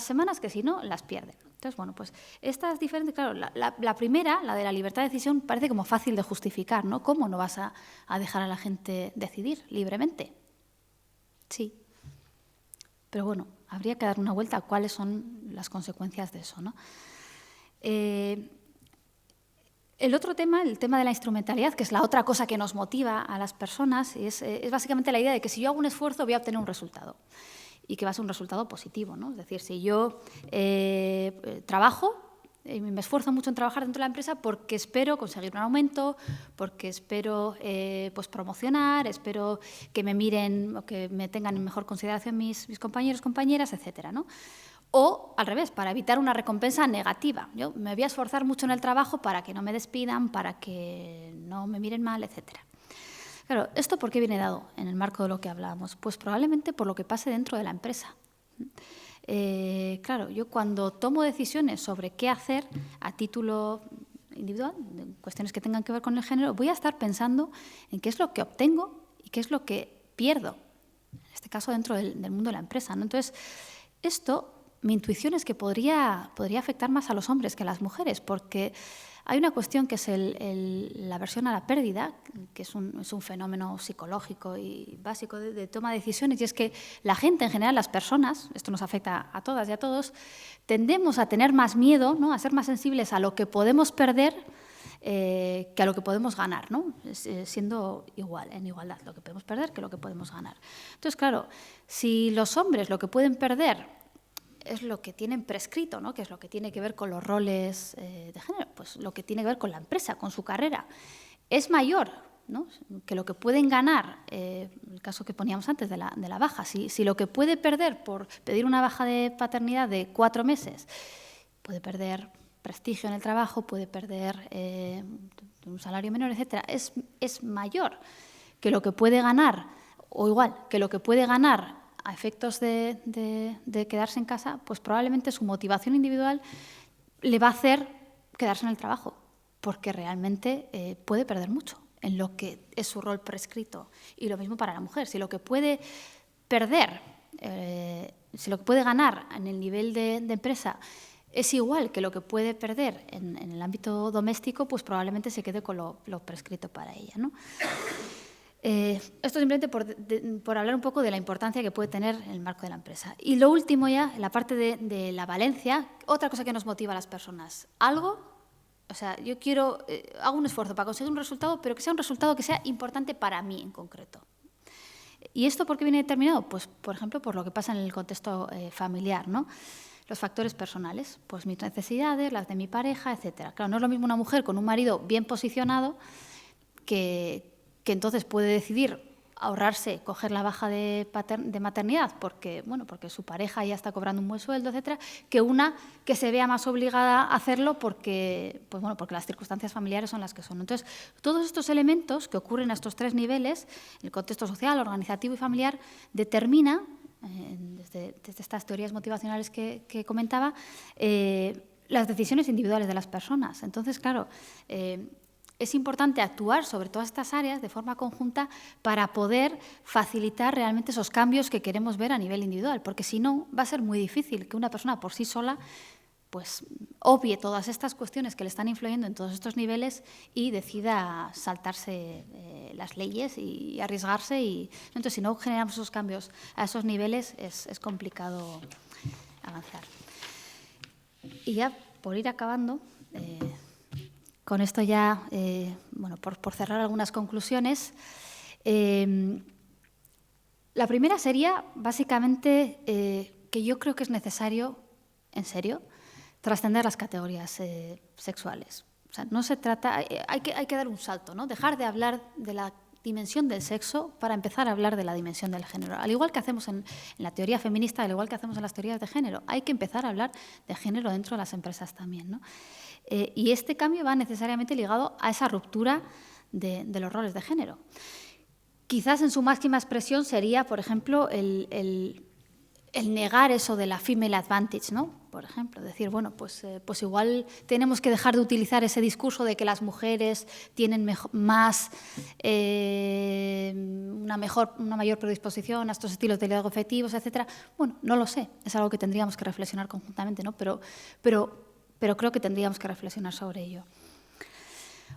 semanas que si no, las pierde. Entonces, bueno, pues estas diferentes, claro, la primera, la de la libertad de decisión, parece como fácil de justificar, ¿no? ¿Cómo no vas a dejar a la gente decidir libremente? Sí. Pero bueno, habría que dar una vuelta a cuáles son las consecuencias de eso, ¿no? El otro tema, el tema de la instrumentalidad, que es la otra cosa que nos motiva a las personas, es básicamente la idea de que si yo hago un esfuerzo voy a obtener un resultado y que va a ser un resultado positivo, ¿no? Es decir, si yo trabajo, me esfuerzo mucho en trabajar dentro de la empresa porque espero conseguir un aumento, porque espero pues promocionar, espero que me miren o que me tengan en mejor consideración mis compañeros, compañeras, etcétera, ¿no? O, al revés, para evitar una recompensa negativa. Yo me voy a esforzar mucho en el trabajo para que no me despidan, para que no me miren mal, etcétera. Claro, ¿esto por qué viene dado en el marco de lo que hablábamos? Pues probablemente por lo que pase dentro de la empresa. Claro, yo cuando tomo decisiones sobre qué hacer a título individual, cuestiones que tengan que ver con el género, voy a estar pensando en qué es lo que obtengo y qué es lo que pierdo, en este caso dentro del mundo de la empresa, ¿no? Entonces, mi intuición es que podría afectar más a los hombres que a las mujeres, porque hay una cuestión que es la aversión a la pérdida, que es un fenómeno psicológico y básico de toma de decisiones, y es que la gente en general, las personas, esto nos afecta a todas y a todos, tendemos a tener más miedo, ¿no? A ser más sensibles a lo que podemos perder que a lo que podemos ganar, ¿no? Siendo en igualdad, lo que podemos perder que lo que podemos ganar. Entonces, claro, si los hombres lo que pueden perder es lo que tienen prescrito, ¿no? Que es lo que tiene que ver con los roles de género, pues lo que tiene que ver con la empresa, con su carrera, es mayor, ¿no? Que lo que pueden ganar, el caso que poníamos antes de la baja, si lo que puede perder por pedir una baja de paternidad de 4 meses, puede perder prestigio en el trabajo, puede perder un salario menor, etcétera, es mayor que lo que puede ganar, o igual que lo que puede ganar a efectos de quedarse en casa, pues probablemente su motivación individual le va a hacer quedarse en el trabajo, porque realmente puede perder mucho en lo que es su rol prescrito. Y lo mismo para la mujer. Si lo que puede perder, si lo que puede ganar en el nivel de empresa es igual que lo que puede perder en el ámbito doméstico, pues probablemente se quede con lo prescrito para ella, ¿no? Esto simplemente por hablar un poco de la importancia que puede tener en el marco de la empresa. Y lo último ya, en la parte de la valencia, otra cosa que nos motiva a las personas. O sea, yo hago un esfuerzo para conseguir un resultado, pero que sea un resultado que sea importante para mí en concreto. ¿Y esto por qué viene determinado? Pues, por ejemplo, por lo que pasa en el contexto familiar, ¿no? Los factores personales, pues mis necesidades, las de mi pareja, etcétera. Claro, no es lo mismo una mujer con un marido bien posicionado que entonces puede decidir ahorrarse, coger la baja de maternidad porque su pareja ya está cobrando un buen sueldo, etcétera, que una que se vea más obligada a hacerlo porque las circunstancias familiares son las que son. Entonces, todos estos elementos que ocurren a estos tres niveles, el contexto social, organizativo y familiar, determina, desde estas teorías motivacionales que comentaba, las decisiones individuales de las personas. Entonces, claro, es importante actuar sobre todas estas áreas de forma conjunta para poder facilitar realmente esos cambios que queremos ver a nivel individual, porque si no va a ser muy difícil que una persona por sí sola pues obvie todas estas cuestiones que le están influyendo en todos estos niveles y decida saltarse las leyes y arriesgarse. Entonces, si no generamos esos cambios a esos niveles, es complicado avanzar. Y ya, por ir acabando, con esto ya, por cerrar algunas conclusiones, la primera sería, básicamente, que yo creo que es necesario, en serio, trascender las categorías sexuales. O sea, no se trata, hay que dar un salto, ¿no? Dejar de hablar de la dimensión del sexo para empezar a hablar de la dimensión del género. Al igual que hacemos en la teoría feminista, al igual que hacemos en las teorías de género, hay que empezar a hablar de género dentro de las empresas también, ¿no? Y este cambio va necesariamente ligado a esa ruptura de los roles de género. Quizás en su máxima expresión sería, por ejemplo, el negar eso de la female advantage, ¿no? Por ejemplo, decir, pues igual tenemos que dejar de utilizar ese discurso de que las mujeres tienen una mayor predisposición a estos estilos de liderazgo efectivos, etcétera. Bueno, no lo sé, es algo que tendríamos que reflexionar conjuntamente, ¿no? Pero creo que tendríamos que reflexionar sobre ello.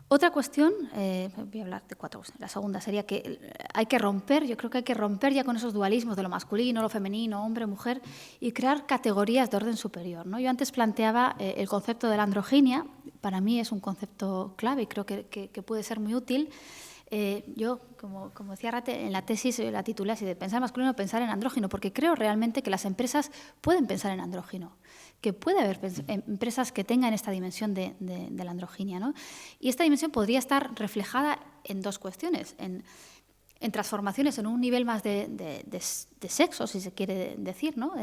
Otra cuestión, voy a hablar de 4 cuestiones. La segunda sería que yo creo que hay que romper ya con esos dualismos de lo masculino, lo femenino, hombre, mujer, y crear categorías de orden superior, ¿no? Yo antes planteaba el concepto de la androginia, para mí es un concepto clave y creo que puede ser muy útil. Yo, como decía Rate, en la tesis la titulé así de pensar masculino, pensar en andrógino, porque creo realmente que las empresas pueden pensar en andrógino, que puede haber empresas que tengan esta dimensión de la androginia, ¿no? Y esta dimensión podría estar reflejada en 2 cuestiones, en transformaciones en un nivel más de sexo, si se quiere decir, ¿no?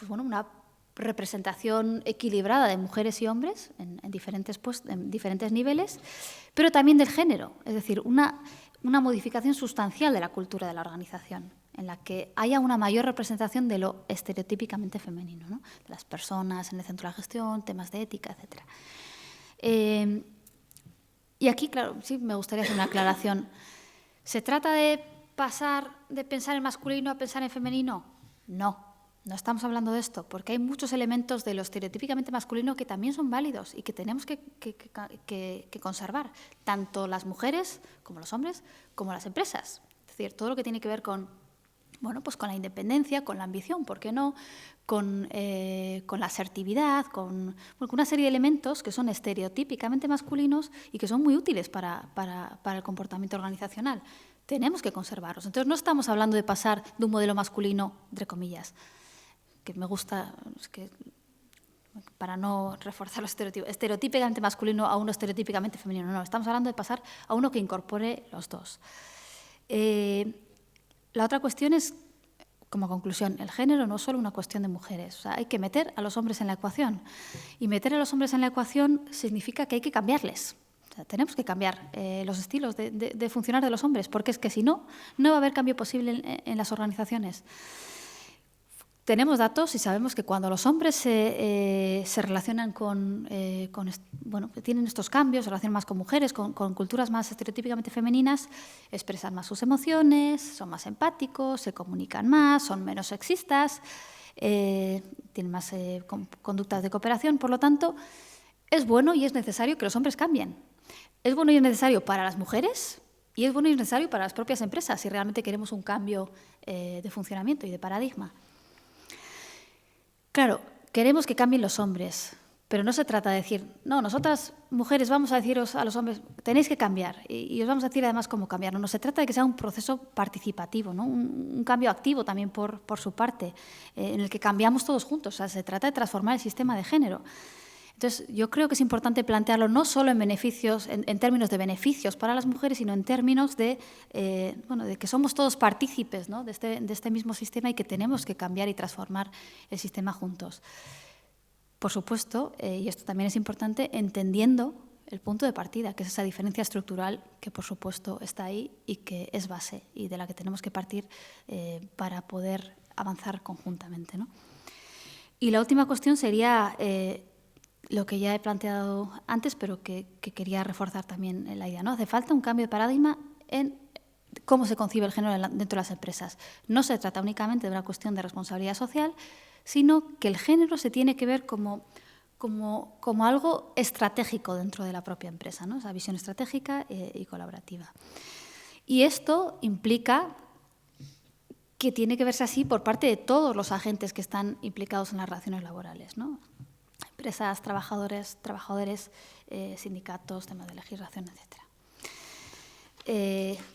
Una representación equilibrada de mujeres y hombres en diferentes niveles, pero también del género, es decir, una modificación sustancial de la cultura de la organización, en la que haya una mayor representación de lo estereotípicamente femenino, ¿no? De las personas en el centro de la gestión, temas de ética, etc. Y aquí, claro, sí me gustaría hacer una aclaración. ¿Se trata de pasar de pensar en masculino a pensar en femenino? No estamos hablando de esto, porque hay muchos elementos de lo estereotípicamente masculino que también son válidos y que tenemos que conservar, tanto las mujeres como los hombres, como las empresas. Es decir, todo lo que tiene que ver con la independencia, con la ambición, ¿por qué no?, con la asertividad, con una serie de elementos que son estereotípicamente masculinos y que son muy útiles para el comportamiento organizacional. Tenemos que conservarlos. Entonces, no estamos hablando de pasar de un modelo masculino, entre comillas, que me gusta, para no reforzar los estereotipos, estereotípicamente masculino a uno estereotípicamente femenino. No, estamos hablando de pasar a uno que incorpore los dos. La otra cuestión es, como conclusión, el género no es solo una cuestión de mujeres. O sea, hay que meter a los hombres en la ecuación. Y meter a los hombres en la ecuación significa que hay que cambiarles. O sea, tenemos que cambiar los estilos de funcionar de los hombres, porque es que si no, no va a haber cambio posible en las organizaciones. Tenemos datos y sabemos que cuando los hombres se relacionan tienen estos cambios, se relacionan más con mujeres, con culturas más estereotípicamente femeninas, expresan más sus emociones, son más empáticos, se comunican más, son menos sexistas, tienen más conductas de cooperación. Por lo tanto, es bueno y es necesario que los hombres cambien. Es bueno y es necesario para las mujeres Y es bueno y necesario para las propias empresas si realmente queremos un cambio de funcionamiento y de paradigma. Claro, queremos que cambien los hombres, pero no se trata de decir, no, nosotras mujeres vamos a deciros a los hombres, tenéis que cambiar y os vamos a decir además cómo cambiar. No se trata de que sea un proceso participativo, ¿no? un cambio activo también por su parte, en el que cambiamos todos juntos. O sea, se trata de transformar el sistema de género. Entonces, yo creo que es importante plantearlo no solo en beneficios, en términos de beneficios para las mujeres, sino en términos de, de que somos todos partícipes, ¿no? de este mismo sistema y que tenemos que cambiar y transformar el sistema juntos. Por supuesto, y esto también es importante, entendiendo el punto de partida, que es esa diferencia estructural que, por supuesto, está ahí y que es base y de la que tenemos que partir para poder avanzar conjuntamente, ¿no? Y la última cuestión sería lo que ya he planteado antes, pero que quería reforzar también en la idea, ¿no? Hace falta un cambio de paradigma en cómo se concibe el género dentro de las empresas. No se trata únicamente de una cuestión de responsabilidad social, sino que el género se tiene que ver como algo estratégico dentro de la propia empresa, ¿no? Esa visión estratégica y colaborativa. Y esto implica que tiene que verse así por parte de todos los agentes que están implicados en las relaciones laborales, ¿no? Empresas, trabajadores, sindicatos, temas de legislación, etc.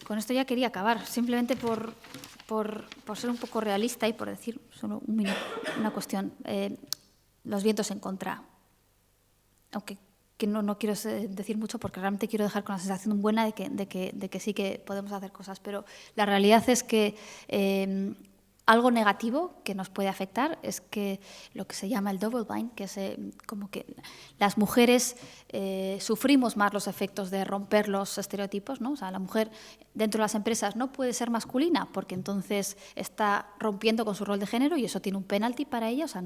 Con esto ya quería acabar, simplemente por ser un poco realista y por decir solo una cuestión. Los vientos en contra, aunque que no quiero decir mucho porque realmente quiero dejar con la sensación buena de que sí que podemos hacer cosas, pero la realidad es que algo negativo que nos puede afectar es que lo que se llama el double bind, que es como que las mujeres sufrimos más los efectos de romper los estereotipos, ¿no? O sea, la mujer dentro de las empresas no puede ser masculina porque entonces está rompiendo con su rol de género y eso tiene un penalti para ella, o sea,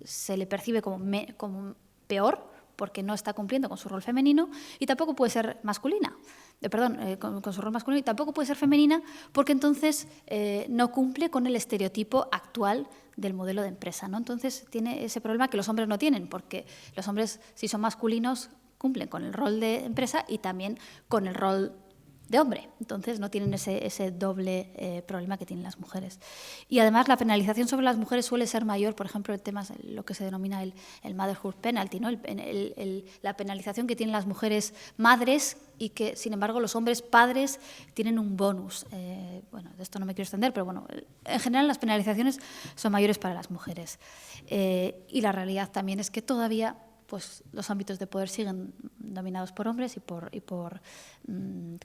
se le percibe como peor porque no está cumpliendo con su rol femenino y tampoco puede ser masculina. Con su rol masculino y tampoco puede ser femenina porque entonces no cumple con el estereotipo actual del modelo de empresa, ¿no? Entonces tiene ese problema que los hombres no tienen porque los hombres, si son masculinos, cumplen con el rol de empresa y también con el rol de hombre. Entonces no tienen ese doble problema que tienen las mujeres. Y además la penalización sobre las mujeres suele ser mayor, por ejemplo, en temas, lo que se denomina el motherhood penalty, ¿no? La penalización que tienen las mujeres madres y que, sin embargo, los hombres padres tienen un bonus. Bueno, de esto no me quiero extender, pero bueno, en general las penalizaciones son mayores para las mujeres. Y la realidad también es que todavía pues los ámbitos de poder siguen dominados por hombres y por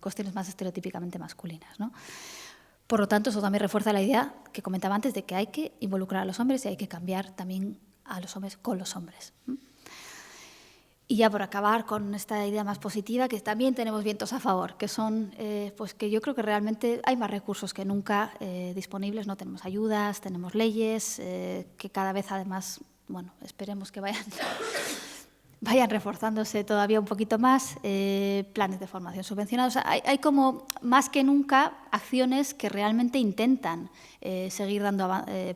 cuestiones más estereotípicamente masculinas, ¿no? Por lo tanto, eso también refuerza la idea que comentaba antes de que hay que involucrar a los hombres y hay que cambiar también a los hombres con los hombres. Y ya por acabar con esta idea más positiva, que también tenemos vientos a favor, que son pues que yo creo que realmente hay más recursos que nunca disponibles, ¿no? Tenemos ayudas, tenemos leyes, que cada vez además, bueno, esperemos que vayan reforzándose todavía un poquito más, planes de formación subvencionados. Hay como, más que nunca, acciones que realmente intentan seguir dando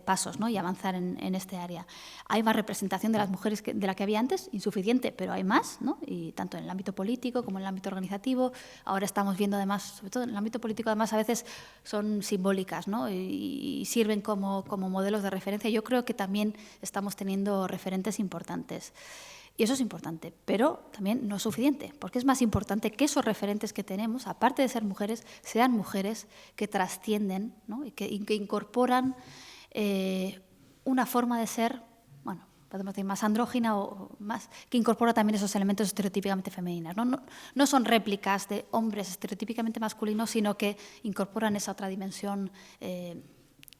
pasos, ¿no? Y avanzar en este área. Hay más representación de las mujeres de la que había antes, insuficiente, pero hay más, ¿no? Y tanto en el ámbito político como en el ámbito organizativo. Ahora estamos viendo además, sobre todo en el ámbito político, además a veces son simbólicas, ¿no? Y sirven como modelos de referencia. Yo creo que también estamos teniendo referentes importantes. Y eso es importante, pero también no es suficiente, porque es más importante que esos referentes que tenemos, aparte de ser mujeres, sean mujeres que trascienden, ¿no? y que incorporan una forma de ser, bueno, podemos decir más andrógina o más, que incorpora también esos elementos estereotípicamente femeninos. No son réplicas de hombres estereotípicamente masculinos, sino que incorporan esa otra dimensión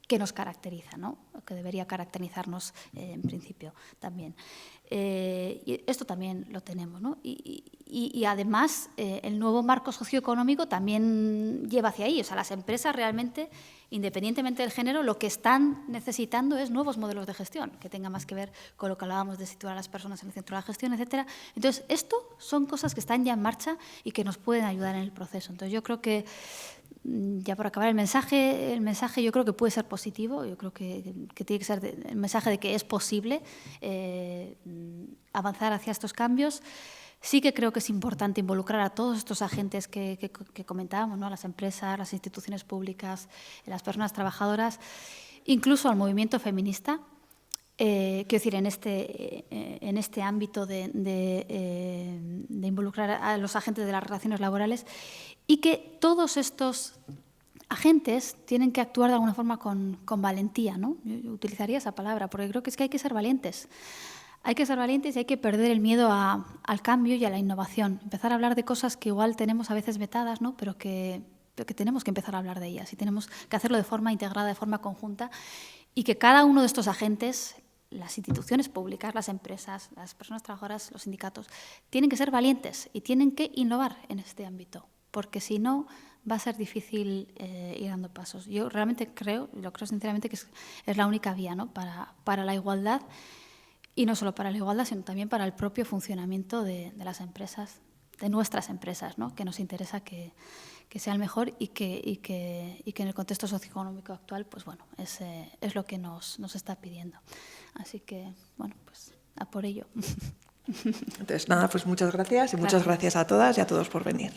que nos caracteriza, ¿no? Que debería caracterizarnos en principio también. Y esto también lo tenemos, ¿no? Y además el nuevo marco socioeconómico también lleva hacia ahí. O sea, las empresas realmente, independientemente del género, lo que están necesitando es nuevos modelos de gestión, que tengan más que ver con lo que hablábamos de situar a las personas en el centro de la gestión, etcétera. Entonces, esto son cosas que están ya en marcha y que nos pueden ayudar en el proceso. Entonces, yo creo que, ya por acabar, el mensaje yo creo que puede ser positivo. Yo creo que tiene que ser el mensaje de que es posible avanzar hacia estos cambios. Sí que creo que es importante involucrar a todos estos agentes que comentábamos, ¿no? Las empresas, las instituciones públicas, las personas trabajadoras, incluso al movimiento feminista. Quiero decir, en este ámbito de involucrar a los agentes de las relaciones laborales, y que todos estos agentes tienen que actuar de alguna forma con valentía, ¿no? Yo utilizaría esa palabra, porque creo que es que hay que ser valientes. Hay que ser valientes y hay que perder el miedo al cambio y a la innovación. Empezar a hablar de cosas que igual tenemos a veces vetadas, ¿no? pero que tenemos que empezar a hablar de ellas y tenemos que hacerlo de forma integrada, de forma conjunta, y que cada uno de estos agentes, las instituciones públicas, las empresas, las personas trabajadoras, los sindicatos, tienen que ser valientes y tienen que innovar en este ámbito, porque si no va a ser difícil ir dando pasos. Yo realmente creo, y lo creo sinceramente, que es la única vía, ¿no? para la igualdad. Y no solo para la igualdad, sino también para el propio funcionamiento de las empresas, de nuestras empresas, ¿no? Que nos interesa que sea el mejor y que en el contexto socioeconómico actual, pues bueno, es lo que nos está pidiendo. Así que, bueno, pues a por ello. Entonces, nada, pues muchas gracias y muchas gracias a todas y a todos por venir.